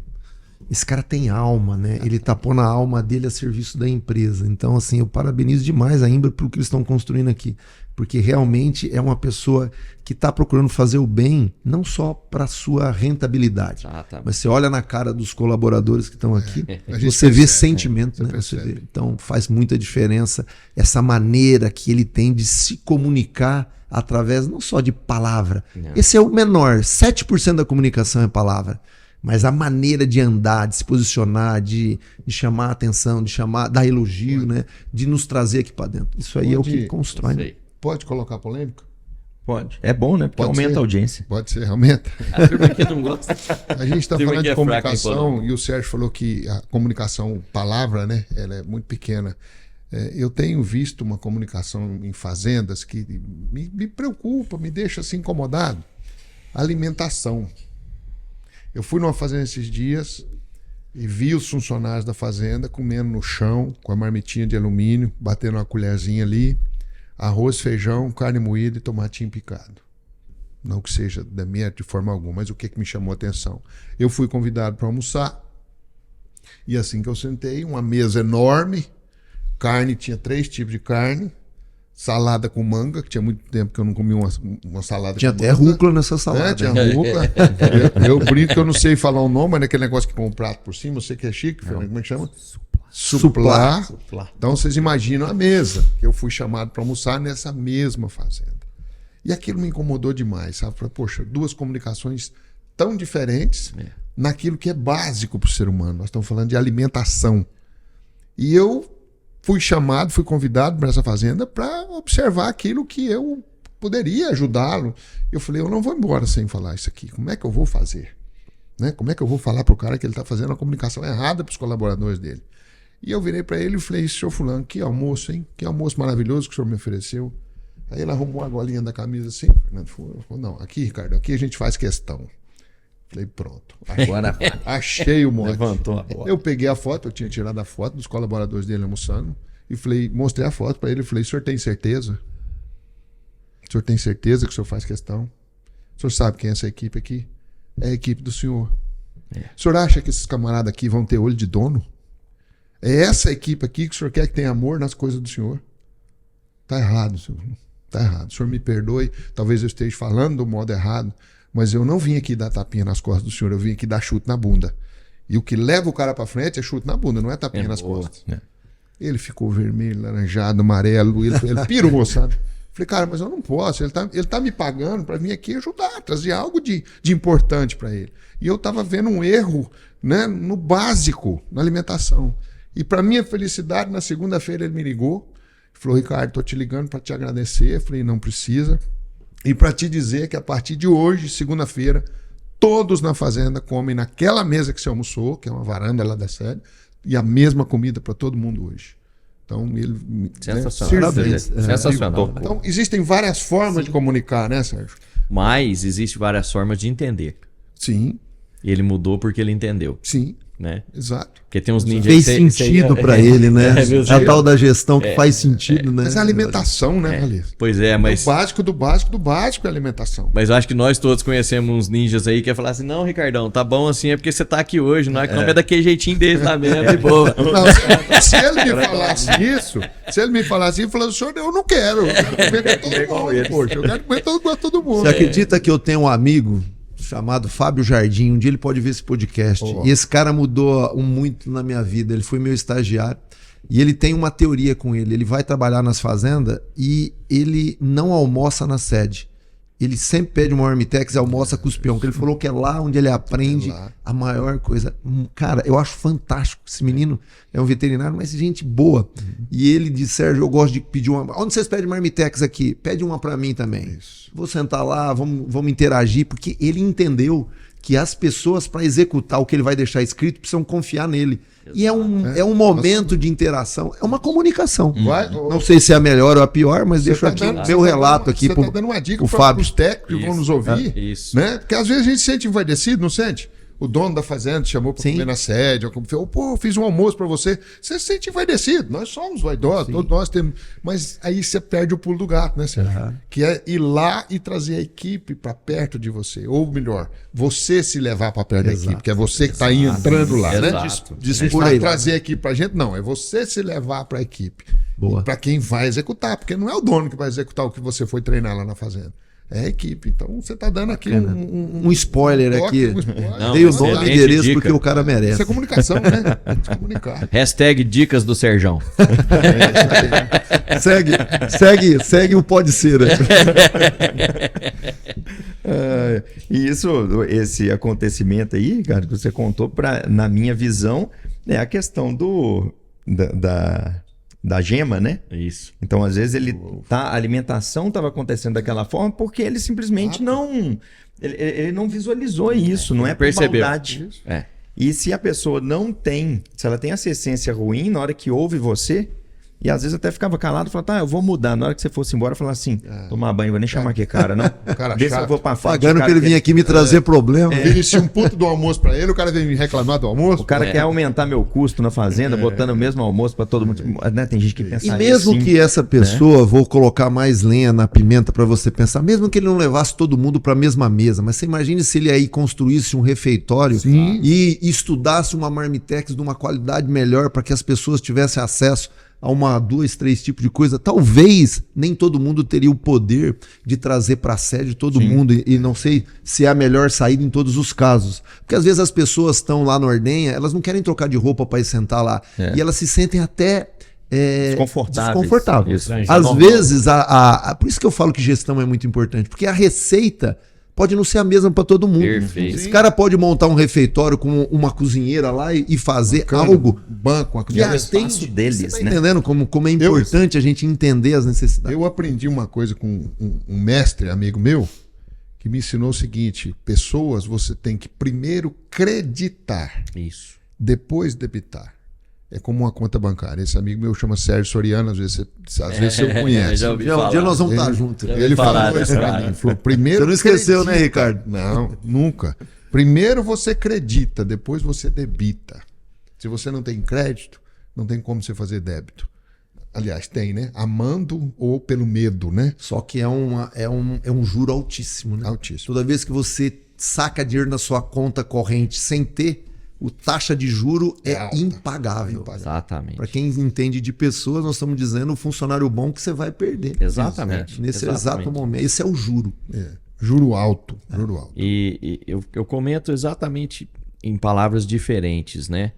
Esse cara tem alma, né? Ele tá pondo a alma dele a serviço da empresa. Então, assim, eu parabenizo demais a Imbra pelo que eles estão construindo aqui. Porque realmente é uma pessoa que está procurando fazer o bem, não só para sua rentabilidade. Mas você olha na cara dos colaboradores que estão aqui, você vê sentimento, né? Você vê. Então faz muita diferença essa maneira que ele tem de se comunicar através não só de palavra. Esse é o menor, 7% da comunicação é palavra. Mas a maneira de andar, de se posicionar, de chamar a atenção, de dar elogio, né? De nos trazer aqui para dentro. Isso aí é o que constrói. Né? Pode colocar polêmica? Pode. É bom, né? Porque aumenta a audiência. Pode ser, aumenta. A turma que não gosta. A gente está Turma falando que de é fraca em comunicação palavra. e o Sérgio falou que a comunicação palavra, né? Ela é muito pequena. Eu tenho visto uma comunicação em fazendas que me preocupa, me deixa assim incomodado. Alimentação. Eu fui numa fazenda esses dias e vi os funcionários da fazenda comendo no chão, com a marmitinha de alumínio, batendo uma colherzinha ali, arroz, feijão, carne moída e tomatinho picado. Não que seja demérito de forma alguma, mas o que me chamou a atenção? Eu fui convidado para almoçar e assim que eu sentei, uma mesa enorme, carne, tinha 3 tipos de carne, salada com manga, que tinha muito tempo que eu não comia uma salada tinha com até manga. rúcula nessa salada. Tinha rúcula. Eu brinco que eu não sei falar o nome, mas naquele negócio que põe um prato por cima, eu sei que é chique, Fernando, como é que chama? Suplá. Então vocês imaginam a mesa, que eu fui chamado para almoçar nessa mesma fazenda. E aquilo me incomodou demais, sabe? Falei, poxa, 2 comunicações tão diferentes naquilo que é básico para o ser humano. Nós estamos falando de alimentação. E eu fui chamado, fui convidado para essa fazenda para observar aquilo que eu poderia ajudá-lo. Eu falei, eu não vou embora sem falar isso aqui. Como é que eu vou fazer? Né? Como é que eu vou falar para o cara que ele está fazendo a comunicação errada para os colaboradores dele? E eu virei para ele e falei, senhor fulano, que almoço, hein? Que almoço maravilhoso que o senhor me ofereceu. Aí ele arrumou a golinha da camisa assim. Fernando falou, não, aqui, Ricardo, aqui a gente faz questão. Falei, pronto. Agora achei o mote. Levantou a bola. Eu peguei a foto, eu tinha tirado a foto dos colaboradores dele almoçando e falei, mostrei a foto para ele e falei, o senhor tem certeza? O senhor tem certeza que o senhor faz questão? O senhor sabe quem é essa equipe aqui? É a equipe do senhor. O senhor acha que esses camaradas aqui vão ter olho de dono? É essa equipe aqui que o senhor quer que tenha amor nas coisas do senhor? Tá errado, senhor. Tá errado. O senhor me perdoe, talvez eu esteja falando do modo errado, mas eu não vim aqui dar tapinha nas costas do senhor, eu vim aqui dar chute na bunda. E o que leva o cara para frente é chute na bunda, não é tapinha nas costas. Ele ficou vermelho, laranjado, amarelo, ele pirou, sabe? Falei, cara, mas eu não posso, ele tá me pagando para vir aqui ajudar, trazer algo de importante para ele. E eu tava vendo um erro, né, no básico, na alimentação. E para minha felicidade, na segunda-feira ele me ligou, falou, Ricardo, tô te ligando para te agradecer. Eu falei, não precisa. E para te dizer que a partir de hoje, segunda-feira, todos na fazenda comem naquela mesa que você almoçou, que é uma varanda lá da sede, e a mesma comida para todo mundo hoje. Então, ele... Sensacional. Sensacional. Então, existem várias formas de comunicar, né, Sérgio? Mas existe várias formas de entender. Sim, E ele mudou porque ele entendeu, sim, né? exato. Porque tem uns ninjas... Fez que sentido para ele, né? meu É a Deus. tal da gestão que faz sentido, né? Mas é a alimentação, né, Valês? Pois é, mas... O básico do básico do básico é a alimentação. Mas eu acho que nós todos conhecemos uns ninjas aí que ia falar assim, não, Ricardão, tá bom assim, é porque você tá aqui hoje, não é que não é daquele jeitinho dele, tá mesmo, de boa. Não, se ele me falasse isso, ele falasse, senhor, eu não quero. Eu quero comer com todo mundo, poxa. Eu quero comer com todo mundo. Você acredita que eu tenho um amigo chamado Fábio Jardim? Um dia ele pode ver esse podcast. E esse cara mudou muito na minha vida. Ele foi meu estagiário. E ele tem uma teoria com ele. Ele vai trabalhar nas fazendas e ele não almoça na sede. Ele sempre pede uma marmitex e almoça com os peão, que ele falou que é lá onde ele aprende a maior coisa. Cara, eu acho fantástico. Esse menino é um veterinário, mas gente boa. E ele disse, Sérgio, eu gosto de pedir uma... Onde vocês pedem marmitex aqui? Pede uma pra mim também. Isso. Vou sentar lá, vamos interagir, porque ele entendeu que as pessoas, para executar o que ele vai deixar escrito, precisam confiar nele. E é um momento de interação, é uma comunicação. Não sei se é a melhor ou a pior, mas deixa aqui meu relato aqui pro Fábio. Você tá dando uma dica para os técnicos que vão nos ouvir, né? Porque às vezes a gente se sente envaidecido, não sente? O dono da fazenda te chamou para comer na sede, ou pô, fiz um almoço para você. Você se sente envaidecido. Nós somos vaidosos, todos nós temos. Mas aí você perde o pulo do gato, né, Sérgio? Que é ir lá e trazer a equipe para perto de você. Ou melhor, você se levar para perto da equipe, que é você que está entrando lá, né? Dispor trazer a equipe para a gente, não. É você se levar para a equipe. Para quem vai executar, porque não é o dono que vai executar o que você foi treinar lá na fazenda. É a equipe. Então você está dando aqui um spoiler aqui. Não, dei o nome e endereço dica. porque o cara merece. Isso é comunicação, né? É comunicar. Hashtag dicas do Serjão. segue o pode ser. E esse acontecimento aí, cara, que você contou, na minha visão, é a questão da gema, né? Isso. Então, às vezes, a alimentação estava acontecendo daquela forma porque ele simplesmente ele não visualizou isso, não é por percebeu. maldade. E se a pessoa se ela tem essa essência ruim, na hora que ouve você, e às vezes até ficava calado e falava, tá, eu vou mudar. Na hora que você fosse embora, falar assim, tomar banho, vou nem chamar aqui cara, não. Cara Vê se eu chato. vou pra frente. Pagando pra ele vir aqui me trazer problema. Ofereci um puto do almoço para ele, o cara vem me reclamar do almoço. O cara quer aumentar meu custo na fazenda, botando o mesmo almoço para todo mundo. Né? Tem gente que pensa E mesmo assim, que essa pessoa, vou colocar mais lenha na pimenta para você pensar, mesmo que ele não levasse todo mundo para a mesma mesa, mas você imagine se ele aí construísse um refeitório e estudasse uma marmitex de uma qualidade melhor para que as pessoas tivessem acesso a 2, 3 tipos de coisa. Talvez nem todo mundo teria o poder de trazer para a sede todo mundo, e não sei se é a melhor saída em todos os casos. Porque às vezes as pessoas estão lá na ordenha, elas não querem trocar de roupa para ir sentar lá, e elas se sentem até desconfortáveis. Às vezes, por isso que eu falo que gestão é muito importante, porque a receita pode não ser a mesma para todo mundo. Perfeito. Esse cara pode montar um refeitório com uma cozinheira lá e fazer algo. Banco, uma Que cozinheira. espaço deles, Você tá né? entendendo como é importante a gente entender as necessidades? Eu aprendi uma coisa com um mestre, amigo meu, que me ensinou o seguinte: pessoas você tem que primeiro creditar, Isso. depois debitar. É como uma conta bancária. Esse amigo meu chama Sérgio Soriano, às vezes você o conhece. Já ouvi Um falar. dia nós vamos estar juntos. Ele falou isso pra mim. Ele falou, primeiro Você não esqueceu, acredita. né, Ricardo? Não, nunca. Primeiro você acredita, depois você debita. Se você não tem crédito, não tem como você fazer débito. Aliás, tem, né? Amando ou pelo medo, né? Só que é um juro altíssimo, né? Altíssimo. Toda vez que você saca dinheiro na sua conta corrente sem ter, o taxa de juro é alta. impagável. Exatamente. Para quem entende de pessoas, nós estamos dizendo o funcionário bom que você vai perder. Exatamente. Nesse Exatamente. exato momento. Esse é o juro. Juro alto. Juro alto. E eu comento exatamente em palavras diferentes, né?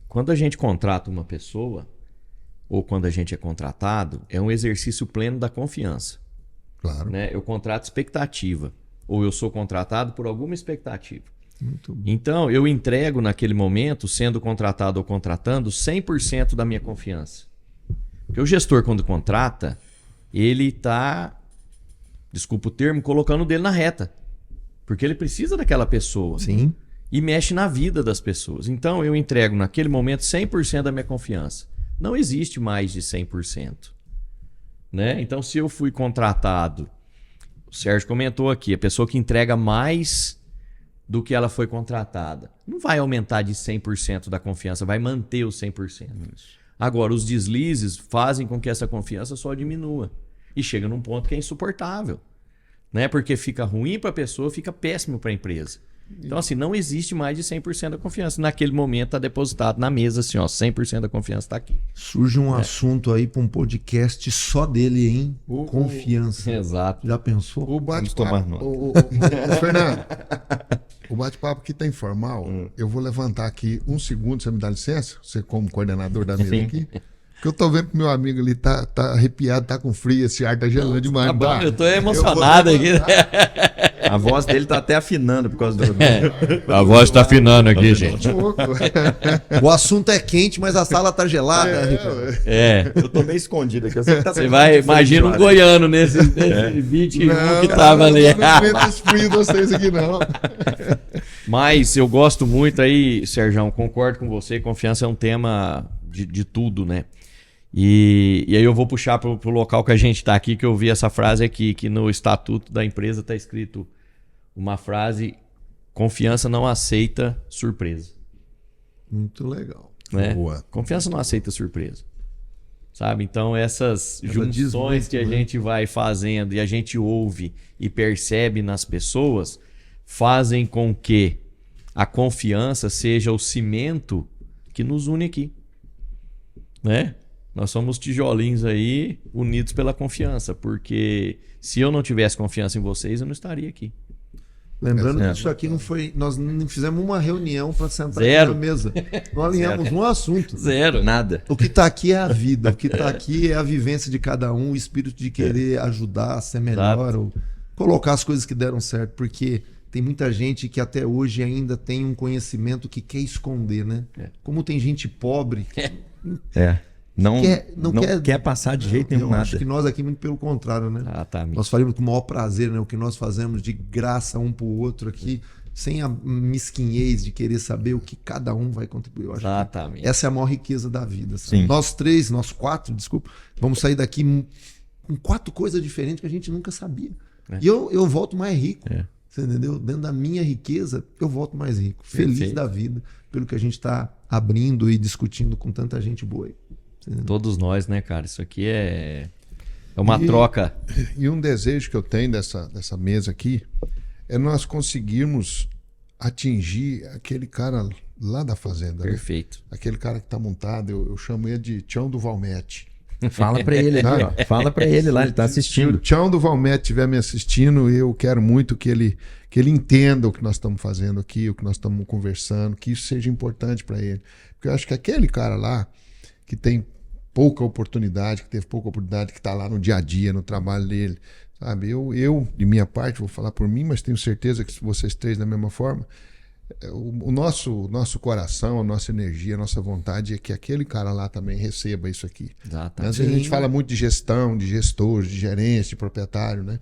Quando a gente contrata uma pessoa, ou quando a gente é contratado, é um exercício pleno da confiança. Claro. Né? Eu contrato expectativa, ou eu sou contratado por alguma expectativa. Muito bom. Então, eu entrego naquele momento, sendo contratado ou contratando, 100% da minha confiança. Porque o gestor, quando contrata, ele está, desculpa o termo, colocando o dele na reta. Porque ele precisa daquela pessoa. Sim. E mexe na vida das pessoas. Então, eu entrego naquele momento 100% da minha confiança. Não existe mais de 100%. Né? Então, se eu fui contratado, o Sérgio comentou aqui, a pessoa que entrega mais do que ela foi contratada, não vai aumentar de 100% da confiança, vai manter o 100%. Agora, os deslizes fazem com que essa confiança só diminua. E chega num ponto que é insuportável. Né? Porque fica ruim para a pessoa, fica péssimo para a empresa. Então, assim, não existe mais de 100% da confiança. Naquele momento está depositado na mesa, assim, ó, 100% da confiança está aqui. Surge um assunto aí para um podcast só dele, hein? Confiança. Exato. Já pensou? O Vamos tomar bate-papo. nota. Ô, Fernando, o bate-papo aqui tá informal. Eu vou levantar aqui um segundo, você me dá licença? Você como coordenador da mesa aqui. Porque eu tô vendo que meu amigo ali tá arrepiado, tá com frio, esse ar tá gelando demais. Tá não bom, tá? eu tô emocionado aqui. A voz dele tá até afinando por causa do. A voz tá afinando aqui, gente. Um pouco. O assunto é quente, mas a sala tá gelada. Ricardo. É. Eu tô meio escondido aqui. Eu sei que tá Você vai, imagina um goiano nesse 21 que tava ali. Não aguento esse frio de vocês aqui, não. Mas eu gosto muito aí, Sérgio, concordo com você, confiança é um tema de tudo, né? E aí eu vou puxar pro local que a gente tá aqui, que eu vi essa frase aqui, que no estatuto da empresa tá escrito uma frase: confiança não aceita surpresa. Muito legal. Né? Boa. Confiança não aceita surpresa. Sabe? Então essas Ela diz junções muito, que a né? gente vai fazendo e a gente ouve e percebe nas pessoas fazem com que a confiança seja o cimento que nos une aqui. Né? Nós somos tijolinhos aí unidos pela confiança, porque se eu não tivesse confiança em vocês, eu não estaria aqui. Lembrando É. que isso aqui não foi. Nós não fizemos uma reunião para sentar Zero. aqui na mesa. Não alinhamos um assunto. Zero. Nada. O que está aqui é a vida, o que está aqui é a vivência de cada um, o espírito de querer ajudar a ser melhor, ou colocar as coisas que deram certo, porque tem muita gente que até hoje ainda tem um conhecimento que quer esconder, né? Como tem gente pobre. É. Não Não quer, quer- passar de jeito nenhum Eu nada. acho que nós aqui, muito pelo contrário, né? Exatamente. Nós faríamos com o maior prazer, né? O que nós fazemos de graça um para o outro aqui, sem a mesquinhez de querer saber o que cada um vai contribuir. Eu acho que Exatamente. essa é a maior riqueza da vida. Sabe? Sim. Nós quatro, desculpa, vamos sair daqui com 4 coisas diferentes que a gente nunca sabia. E eu volto mais rico. Você entendeu? Dentro da minha riqueza, eu volto mais rico. Feliz Perfeito. da vida pelo que a gente está abrindo e discutindo com tanta gente boa aí. Todos nós, né, cara? Isso aqui é uma troca. E um desejo que eu tenho dessa mesa aqui é nós conseguirmos atingir aquele cara lá da fazenda. Né? Perfeito. Aquele cara que tá montado, eu chamo ele de Tião do Valmete. Fala pra ele aqui, ó. Fala pra ele lá, ele tá Se o assistindo. Tião do Valmete estiver me assistindo, eu quero muito que ele entenda o que nós estamos fazendo aqui, o que nós estamos conversando, que isso seja importante para ele. Porque eu acho que aquele cara lá que tem pouca oportunidade, que teve pouca oportunidade, que está lá no dia a dia, no trabalho dele, sabe? Eu, de minha parte, vou falar por mim, mas tenho certeza que vocês três da mesma forma, o nosso coração, a nossa energia, a nossa vontade é que aquele cara lá também receba isso aqui. Exatamente. Às vezes a gente fala muito de gestão, de gestores, de gerentes, de proprietário, né?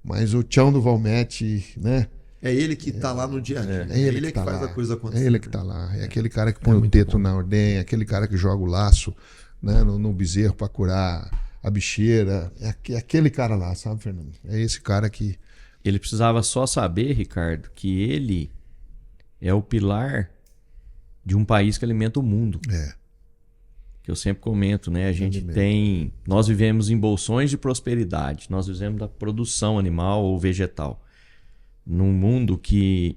Mas o Tião do Valmete, né? É ele que está lá no dia a dia. É ele que, que tá faz lá. a coisa acontecer. É ele que tá lá. É aquele cara que põe o teto na ordem, é aquele cara que joga o laço, né, no bezerro para curar a bicheira. É aquele cara lá, sabe, Fernando? É esse cara que... Ele precisava só saber, Ricardo, que ele é o pilar de um país que alimenta o mundo. É. Que eu sempre comento, né? A gente tem... Nós vivemos em bolsões de prosperidade. Nós vivemos da produção animal ou vegetal. Num mundo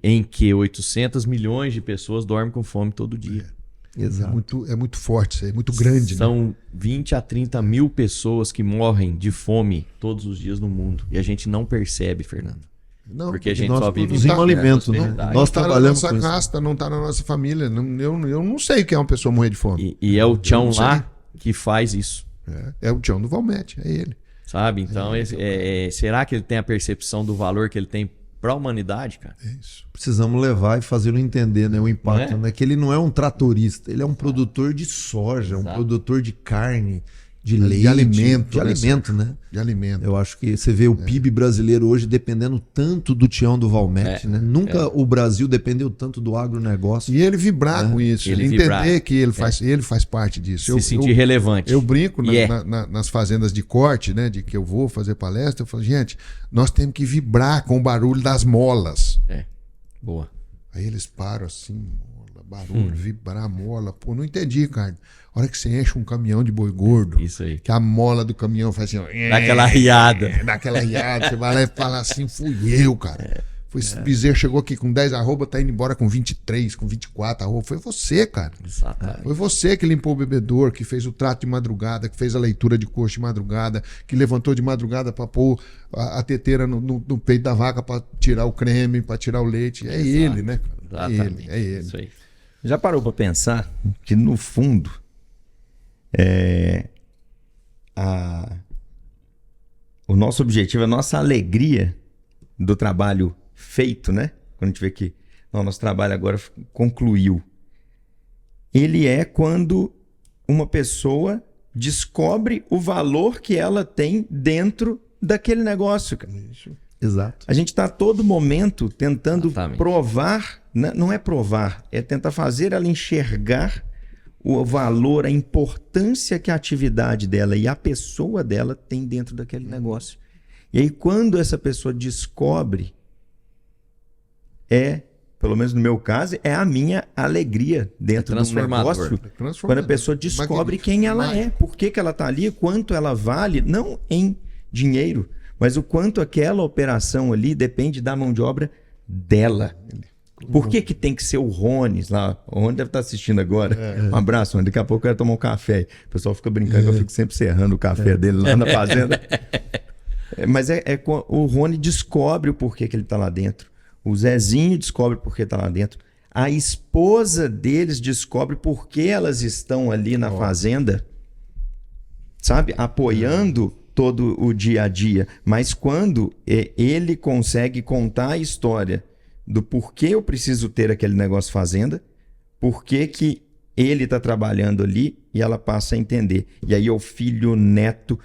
em que 800 milhões de pessoas dormem com fome todo dia. Exato. É muito forte, isso aí, é muito grande. Né? São 20 a 30 mil pessoas que morrem de fome todos os dias no mundo. E a gente não percebe, Fernando. Não, Porque a gente nós só vive produzimos tá- alimento, né? prosperidade. Nós não tá na trabalhamos nossa com isso. casta, não tá na nossa família. Eu não sei o que é uma pessoa morrer de fome. E é o Tchão não sei. lá que faz isso. É o Tião do Valmete, é ele. Sabe? Então, será que ele tem a percepção do valor que ele tem para a humanidade, cara? É isso. Precisamos levar e fazê-lo entender, né, o impacto, Não é? né? Que ele não é um tratorista, ele é um produtor de soja, um produtor de carne, de leite, de alimento, de alimento, né? De alimento. Eu acho que você vê o PIB brasileiro hoje dependendo tanto do Tião do Valmete, né? Nunca o Brasil dependeu tanto do agronegócio. E ele vibrar com isso, Ele ele vibrar. entender que ele faz parte disso. Se sentir relevante. Eu brinco E nas fazendas de corte, né? De que eu vou fazer palestra, eu falo, gente, nós temos que vibrar com o barulho das molas. Boa. Aí eles param assim, mola, barulho, vibrar, mola. Pô, não entendi, Ricardo. A hora que você enche um caminhão de boi gordo, Isso aí. que a mola do caminhão faz assim, ó, Dá aquela riada. dá aquela riada, você vai lá e fala assim, fui eu, cara. Esse bezerro chegou aqui com 10 arroba, tá indo embora com 23, com 24 arroba. Foi você, cara. Exatamente. Foi você que limpou o bebedouro, que fez o trato de madrugada, que fez a leitura de coxo de madrugada, que levantou de madrugada para pôr a teteira no peito da vaca para tirar o creme, para tirar o leite. É ele, né, cara? Exatamente. É ele. Isso aí. Já parou para pensar que, no fundo, o nosso objetivo, a nossa alegria do trabalho feito, né? Quando a gente vê que nosso trabalho agora concluiu. Ele é quando uma pessoa descobre o valor que ela tem dentro daquele negócio, cara. Exato. A gente está a todo momento tentando Exatamente. provar, não é provar, é tentar fazer ela enxergar o valor, a importância que a atividade dela e a pessoa dela tem dentro daquele negócio. E aí, quando essa pessoa descobre, pelo menos no meu caso, é a minha alegria dentro do negócio. Quando a pessoa descobre quem ela é, por que ela está ali, quanto ela vale, não em dinheiro, mas o quanto aquela operação ali depende da mão de obra dela. Por que tem que ser o Rony lá? O Rony deve estar assistindo agora. Um abraço, Rony. Daqui a pouco eu quero tomar um café. O pessoal fica brincando que eu fico sempre serrando o café dele lá na fazenda. Mas o Rony descobre o porquê que ele está lá dentro. O Zezinho descobre por que está lá dentro. A esposa deles descobre por que elas estão ali na fazenda, sabe? Apoiando todo o dia a dia. Mas quando ele consegue contar a história do porquê eu preciso ter aquele negócio fazenda, porquê que ele está trabalhando ali, e ela passa a entender. E aí o filho, o neto,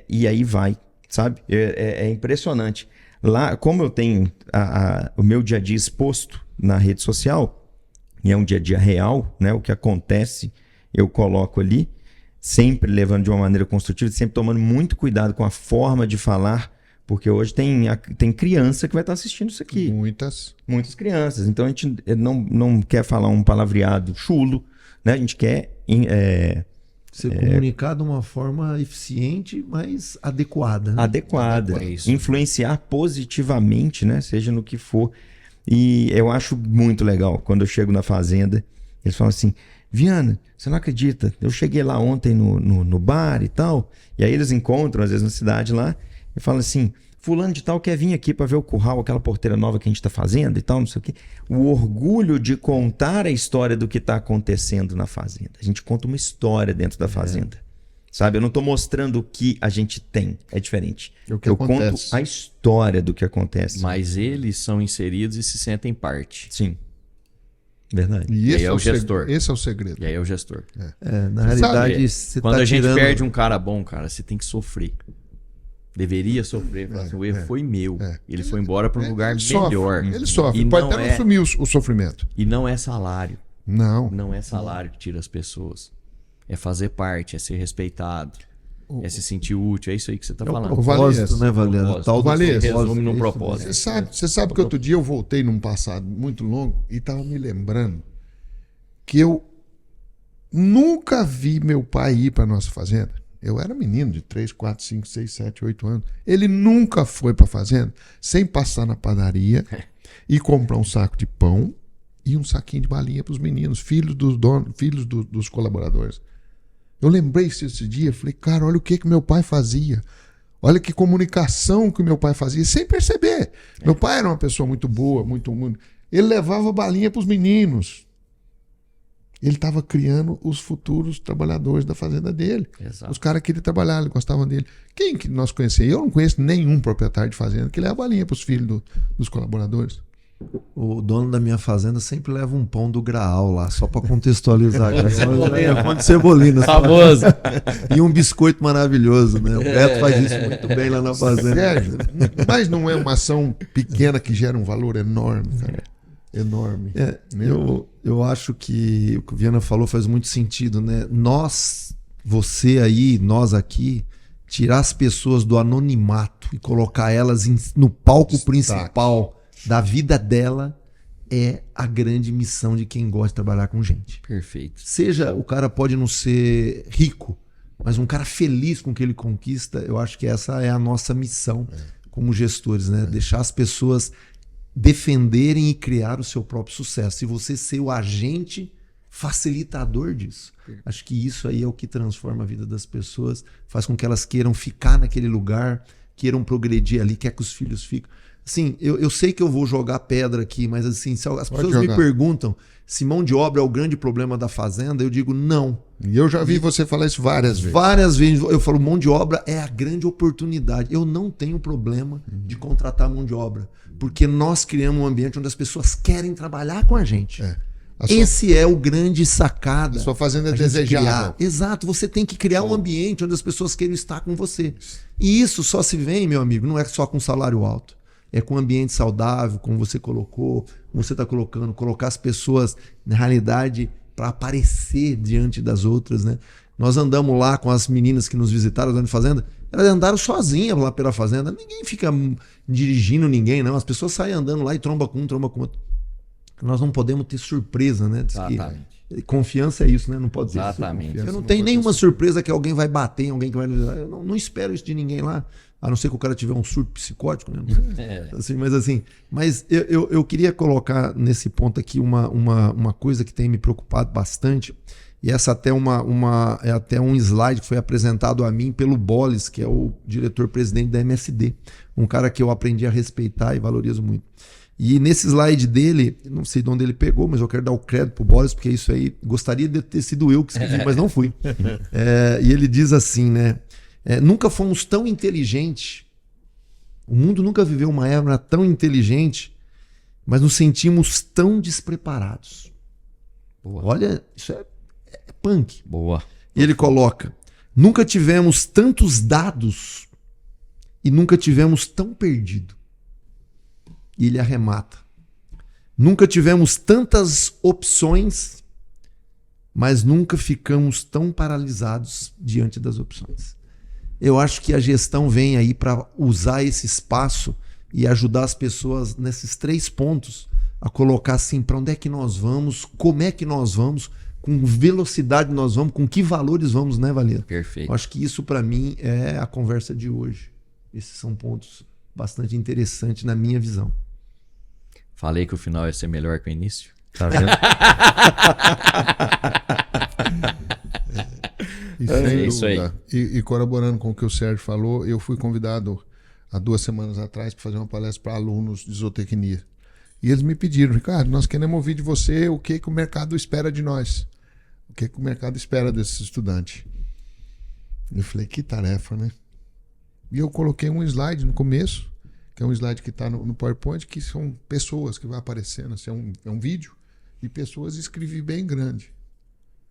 e aí vai, sabe? É impressionante. Lá, como eu tenho o meu dia a dia exposto na rede social, e é um dia a dia real, né? O que acontece, eu coloco ali, sempre levando de uma maneira construtiva, sempre tomando muito cuidado com a forma de falar, porque hoje tem criança que vai estar assistindo isso aqui. Muitas crianças. Então a gente não quer falar um palavreado chulo, né? A gente quer Ser comunicado de uma forma eficiente, mas adequada. Né? adequada, É isso. influenciar positivamente, né? Seja no que for. E eu acho muito legal quando eu chego na fazenda, eles falam assim: Viana, você não acredita, eu cheguei lá ontem no bar e tal, e aí eles encontram às vezes na cidade lá e falam assim: fulano de tal quer vir aqui para ver o curral, aquela porteira nova que a gente está fazendo e tal, não sei o quê. O orgulho de contar a história do que está acontecendo na fazenda. A gente conta uma história dentro da fazenda. Sabe? Eu não estou mostrando o que a gente tem. É diferente. É o que eu acontece. conto a história do que acontece. Mas eles são inseridos e se sentem parte. Sim. Verdade. E esse aí é o gestor. Esse é o segredo. E aí é o gestor. Na realidade, você Quando tá a gente tirando... perde um cara bom, cara, você tem que sofrer. Deveria sofrer. Falar assim, o erro foi meu. Ele foi embora para um lugar melhor. Ele sofre. E Pode não até não assumir o sofrimento. E não é salário. Não. Não é salário que tira as pessoas. É fazer parte, é ser respeitado. É se sentir útil. É isso aí que você está falando. o Valês, Propósito, né, Valês? Propósito. Tal do Valês. Resume num isso propósito. Você sabe que outro dia eu voltei num passado muito longo e estava me lembrando que eu nunca vi meu pai ir para nossa fazenda. Eu era menino de 3, 4, 5, 6, 7, 8 anos. Ele nunca foi para a fazenda sem passar na padaria e comprar um saco de pão e um saquinho de balinha para os meninos, filhos dos donos, filhos dos colaboradores. Eu lembrei esse dia, falei, cara, olha o que meu pai fazia. Olha que comunicação que meu pai fazia, sem perceber. Meu pai era uma pessoa muito boa, muito... Ele levava balinha para os meninos. ele estava criando os futuros trabalhadores da fazenda dele. Exato. Os caras queriam trabalhar, eles gostavam dele. Quem que nós conhecemos? Eu não conheço nenhum proprietário de fazenda que leva a balinha para os filhos dos colaboradores. O dono da minha fazenda sempre leva um pão do Graal lá, só para contextualizar. Pão de cebolina. Famoso. E um biscoito maravilhoso, né? O Beto faz isso muito bem lá na fazenda. Sério, mas não é uma ação pequena que gera um valor enorme, cara. Enorme. Eu acho que o que o Viana falou faz muito sentido, né? Você aí, nós aqui, tirar as pessoas do anonimato e colocar elas no palco principal da vida dela é a grande missão de quem gosta de trabalhar com gente. Perfeito. Seja o cara pode não ser rico, mas um cara feliz com o que ele conquista, eu acho que essa é a nossa missão como gestores, né? Deixar as pessoas defenderem e criar o seu próprio sucesso. E você ser o agente facilitador disso. Acho que isso aí é o que transforma a vida das pessoas, faz com que elas queiram ficar naquele lugar, queiram progredir ali, quer que os filhos fiquem. Assim, eu sei que eu vou jogar pedra aqui, mas assim, se as pessoas me perguntam se mão de obra é o grande problema da fazenda, eu digo não. E eu já vi você falar isso várias vezes. Várias vezes eu falo, mão de obra é a grande oportunidade. Eu não tenho problema de contratar mão de obra, porque nós criamos um ambiente onde as pessoas querem trabalhar com a gente. Esse é o grande sacada. A sua fazenda é a gente desejável. criar. Exato, você tem que criar um ambiente onde as pessoas queiram estar com você. E isso só se vem, meu amigo, não é só com salário alto. É com um ambiente saudável, como você colocou, como você está colocando, colocar as pessoas, na realidade, para aparecer diante das outras, né? Nós andamos lá com as meninas que nos visitaram lá na fazenda, elas andaram sozinhas lá pela fazenda, ninguém fica dirigindo ninguém, não. As pessoas saem andando lá e tromba com um, tromba com outro. Nós não podemos ter surpresa, né? Exatamente. Confiança é isso, né? Não pode ter. Exatamente. Eu não tenho nenhuma surpresa que alguém vai bater em alguém que vai. Eu não espero isso de ninguém lá. A não ser que o cara tiver um surto psicótico, né? Mas eu queria colocar nesse ponto aqui uma coisa que tem me preocupado bastante. E essa até é até um slide que foi apresentado a mim pelo Boles, que é o diretor-presidente da MSD. Um cara que eu aprendi a respeitar e valorizo muito. E nesse slide dele, não sei de onde ele pegou, mas eu quero dar o crédito pro Boles, porque isso aí gostaria de ter sido eu que escrevi, mas não fui. E ele diz assim, né? Nunca fomos tão inteligentes, o mundo nunca viveu uma era tão inteligente, mas nos sentimos tão despreparados. Boa. Olha, isso é punk. Boa. E ele coloca, nunca tivemos tantos dados e nunca tivemos tão perdido. E ele arremata, nunca tivemos tantas opções, mas nunca ficamos tão paralisados diante das opções. Eu acho que a gestão vem aí para usar esse espaço e ajudar as pessoas nesses 3 pontos a colocar assim, para onde é que nós vamos, como é que nós vamos, com velocidade nós vamos, com que valores vamos, né, Valera? Perfeito. Eu acho que isso para mim é a conversa de hoje. Esses são pontos bastante interessantes na minha visão. Falei que o final ia ser melhor que o início. Tá vendo? E sem isso aí. dúvida. E corroborando com o que o Sérgio falou, eu fui convidado há 2 semanas atrás para fazer uma palestra para alunos de zootecnia. E eles me pediram, Ricardo, nós queremos ouvir de você o que o mercado espera de nós. O que o mercado espera desses estudantes. Eu falei, que tarefa, né? E eu coloquei um slide no começo, que é um slide que está no PowerPoint, que são pessoas que vai aparecendo, assim, é um vídeo, e pessoas escrevi bem grande.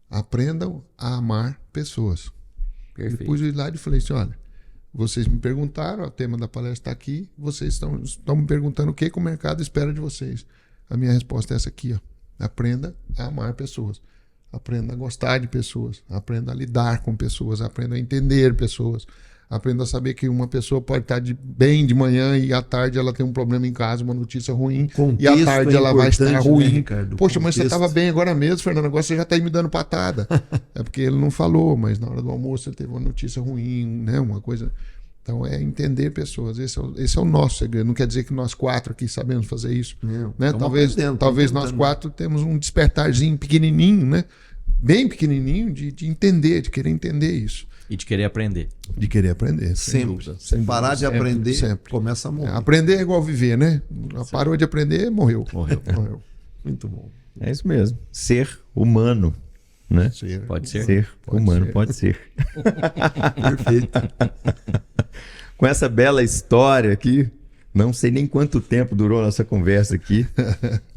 Aprendam a amar pessoas. Perfeito. Depois do slide eu falei assim, olha, vocês me perguntaram, o tema da palestra está aqui, vocês estão me perguntando o que o mercado espera de vocês. A minha resposta é essa aqui, ó. Aprenda a amar pessoas. Aprenda a gostar de pessoas. Aprenda a lidar com pessoas. Aprenda a entender pessoas. Aprenda a saber que uma pessoa pode estar bem de manhã e à tarde ela tem um problema em casa, uma notícia ruim, e à tarde ela vai estar ruim. Né, Ricardo? Poxa, mas você estava bem agora mesmo, Fernando, agora você já está aí me dando patada. É porque ele não falou, mas na hora do almoço ele teve uma notícia ruim, né? Uma coisa. Então é entender pessoas. Esse é o nosso segredo. Não quer dizer que nós 4 aqui sabemos fazer isso. Não, né? Talvez nós 4 temos um despertarzinho pequenininho, né? Bem pequenininho de entender, de querer entender isso. E de querer aprender. De querer aprender. Sempre. Sem parar de aprender, sempre. Começa a morrer. Aprender é igual viver, né? Parou de aprender, morreu. Morreu. Morreu. Muito bom. É isso mesmo. Ser humano, né? Pode ser? Ser humano, ser. pode ser. Perfeito. Com essa bela história aqui, não sei nem quanto tempo durou a nossa conversa aqui,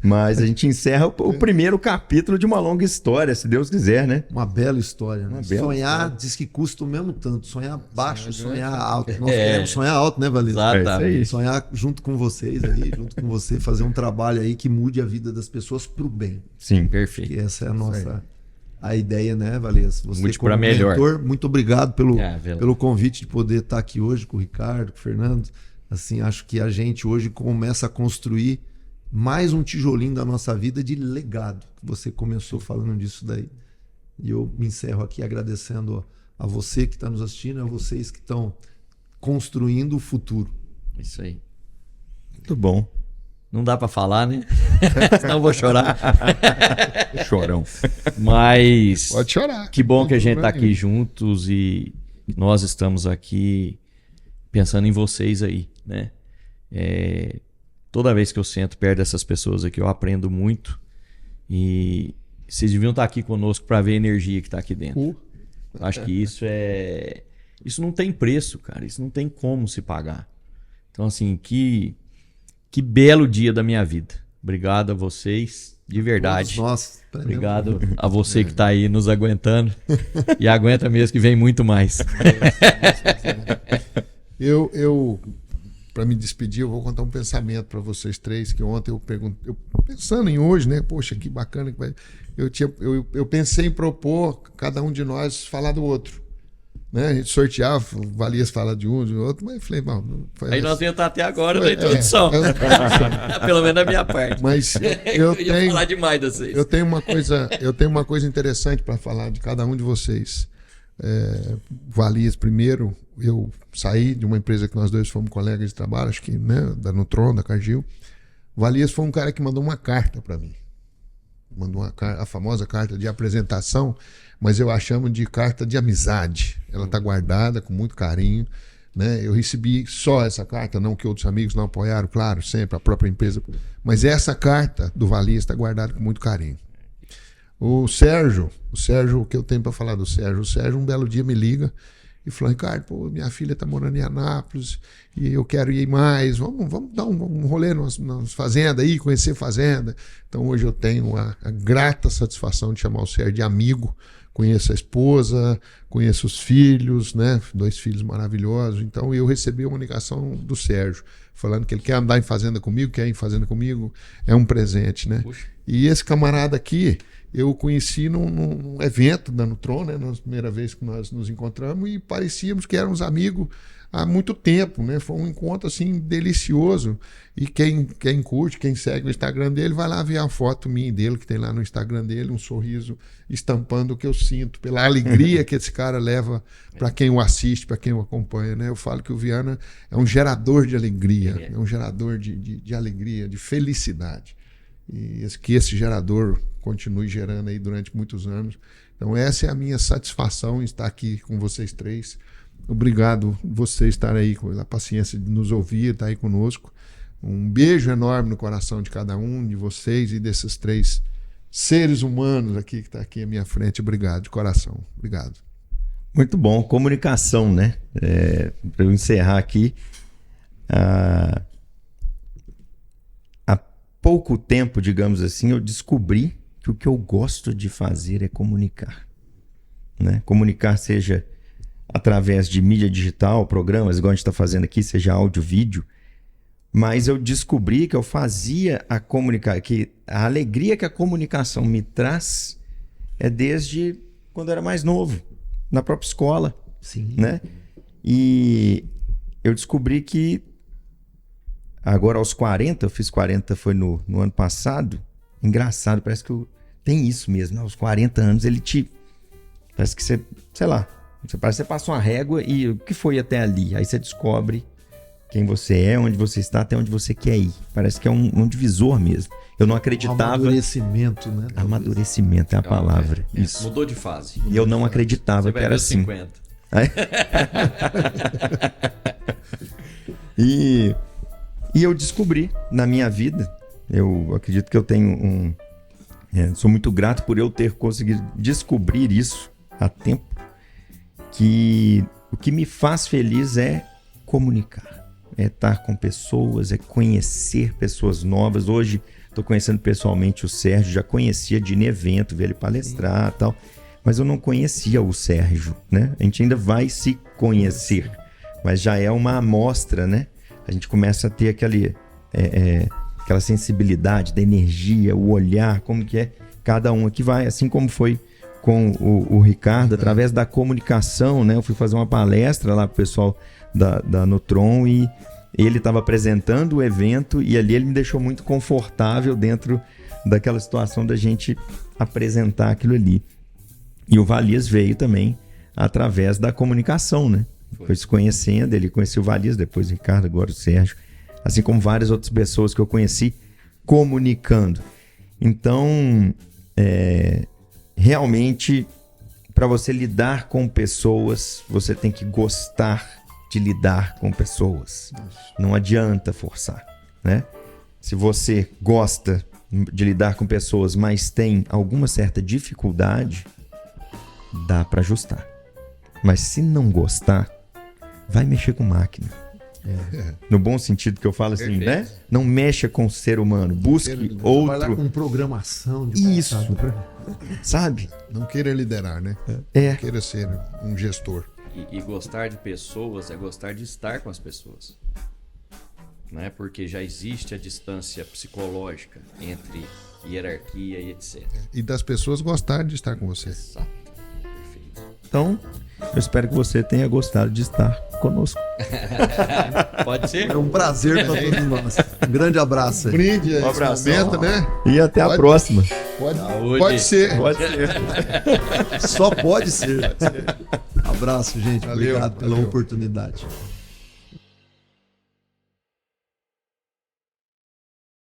mas a gente encerra o primeiro capítulo de uma longa história, se Deus quiser, né? Uma bela história, né? Uma bela Sonhar história. diz que custa o mesmo tanto. Sonhar baixo, sonhar alto. Nós É. queremos sonhar alto, né, Valês? Exatamente. É isso aí. Sonhar junto com vocês aí, junto com você, fazer um trabalho aí que mude a vida das pessoas pro bem. Sim. Perfeito. Que essa é a nossa a ideia, né, Valês? Você Mude como pra melhor. mentor, muito obrigado pelo, Vela. pelo convite de poder estar aqui hoje com o Ricardo, com o Fernando. Assim, acho que a gente hoje começa a construir mais um tijolinho da nossa vida de legado. Você começou falando disso daí. E eu me encerro aqui agradecendo a você que está nos assistindo, a vocês que estão construindo o futuro. Isso aí. Muito bom. Não dá pra falar, né? Senão eu vou chorar. Chorão. Mas Pode chorar. que bom Não que a tem gente tá problema aqui juntos e nós estamos aqui pensando em vocês aí, né? Toda vez que eu sento perto dessas pessoas aqui, eu aprendo muito e vocês deviam estar aqui conosco para ver a energia que tá aqui dentro. Acho que isso não tem preço, cara. Isso não tem como se pagar. Então, assim, que belo dia da minha vida. Obrigado a vocês, de verdade. Todos nós. Obrigado a você que está aí nos aguentando. E aguenta mesmo que vem muito mais. Eu para me despedir, eu vou contar um pensamento para vocês três, que ontem eu pensando em hoje, né? Poxa, que bacana que vai. Eu pensei em propor cada um de nós falar do outro. Né? A gente sorteava, o Valias fala de um, de outro, mas eu falei, bom, Aí nós íamos estar até agora na introdução. Pelo menos da minha parte. Mas eu ia falar demais de vocês. eu tenho uma coisa interessante para falar de cada um de vocês. Valias, primeiro, eu saí de uma empresa que nós dois fomos colegas de trabalho, acho que, né, da Nutron, da Cargill. Valias foi um cara que mandou uma carta para mim. Mandou a famosa carta de apresentação, mas eu a chamo de carta de amizade. Ela está guardada com muito carinho, né? Eu recebi só essa carta, não que outros amigos não apoiaram, claro, sempre, a própria empresa. Mas essa carta do Valias está guardada com muito carinho. O Sérgio, o que eu tenho para falar do Sérgio? O Sérgio um belo dia me liga e falou, Ricardo, pô, minha filha está morando em Anápolis e eu quero ir mais, vamos dar um rolê nas fazendas aí, conhecer fazenda. Então hoje eu tenho a grata satisfação de chamar o Sérgio de amigo, conheço a esposa, conheço os filhos, né? 2 filhos maravilhosos. Então eu recebi uma ligação do Sérgio, falando que ele quer andar em fazenda comigo, quer ir em fazenda comigo, é um presente, né? Puxa. E esse camarada aqui, eu conheci num evento da Nutron, né, na primeira vez que nós nos encontramos, e parecíamos que éramos amigos há muito tempo, né? Foi um encontro assim delicioso. E quem curte, quem segue o Instagram dele, vai lá ver a foto minha e dele, que tem lá no Instagram dele, um sorriso estampando o que eu sinto, pela alegria que esse cara leva para quem o assiste, para quem o acompanha, né? Eu falo que o Viana é um gerador de alegria, é um gerador de alegria, de felicidade. E que esse gerador continue gerando aí durante muitos anos. Então essa é a minha satisfação em estar aqui com vocês três. Obrigado você estar aí com a paciência de nos ouvir, estar aí conosco. Um beijo enorme no coração de cada um de vocês e desses 3 seres humanos aqui que está aqui à minha frente. Obrigado de coração. Obrigado. Muito bom. Comunicação, né? Para eu encerrar aqui, há pouco tempo, digamos assim, eu descobri que o que eu gosto de fazer é comunicar. Né? Comunicar seja através de mídia digital, programas, igual a gente está fazendo aqui, seja áudio, vídeo. Mas eu descobri que eu fazia a comunicar, que a alegria que a comunicação me traz é desde quando eu era mais novo, na própria escola. Sim. Né? E eu descobri que agora aos 40, eu fiz 40 foi no ano passado. Engraçado, parece que tem isso mesmo, né? Aos 40 anos parece que você, sei lá, parece que você passa uma régua e o que foi até ali? Aí você descobre quem você é, onde você está, até onde você quer ir. Parece que é um divisor mesmo. Eu não acreditava. Amadurecimento, né? Amadurecimento é a palavra. Isso. Mudou de fase. E eu não acreditava que era assim. 50. E eu descobri na minha vida, eu acredito que eu tenho Sou muito grato por eu ter conseguido descobrir isso há tempo, que o que me faz feliz é comunicar, é estar com pessoas, é conhecer pessoas novas. Hoje estou conhecendo pessoalmente o Sérgio, já conhecia de ir em evento, ver ele palestrar e tal, mas eu não conhecia o Sérgio, né? A gente ainda vai se conhecer, mas já é uma amostra, né? A gente começa a ter aquela sensibilidade da energia, o olhar, como que é cada um aqui vai, assim como foi com o Ricardo, através da comunicação, né? Eu fui fazer uma palestra lá pro pessoal da Nutron e ele estava apresentando o evento e ali ele me deixou muito confortável dentro daquela situação da gente apresentar aquilo ali. E o Valias veio também através da comunicação, né? Foi se conhecendo, ele conheceu o Valias, depois o Ricardo, agora o Sérgio, assim como várias outras pessoas que eu conheci comunicando. Então, realmente, para você lidar com pessoas, você tem que gostar de lidar com pessoas. Não adianta forçar, né? Se você gosta de lidar com pessoas, mas tem alguma certa dificuldade, dá para ajustar. Mas se não gostar, vai mexer com máquina. No bom sentido que eu falo assim, né? Não mexa com o ser humano, busque Trabalhar outro. com programação de Isso, sabe? Não queira liderar, né? É. Queira ser um gestor. E gostar de pessoas é gostar de estar com as pessoas. Né? Porque já existe a distância psicológica entre hierarquia e etc. E das pessoas gostarem de estar com você. Exato. Perfeito. Então, eu espero que você tenha gostado de estar conosco. Pode ser? É um prazer para todos nós. Um grande abraço aí. Brinde Um esse abraço. momento, né? E até a Pode- próxima. Saúde. Pode ser. Pode ser. Só pode ser. Abraço, gente. Valeu, Obrigado pela valeu. oportunidade.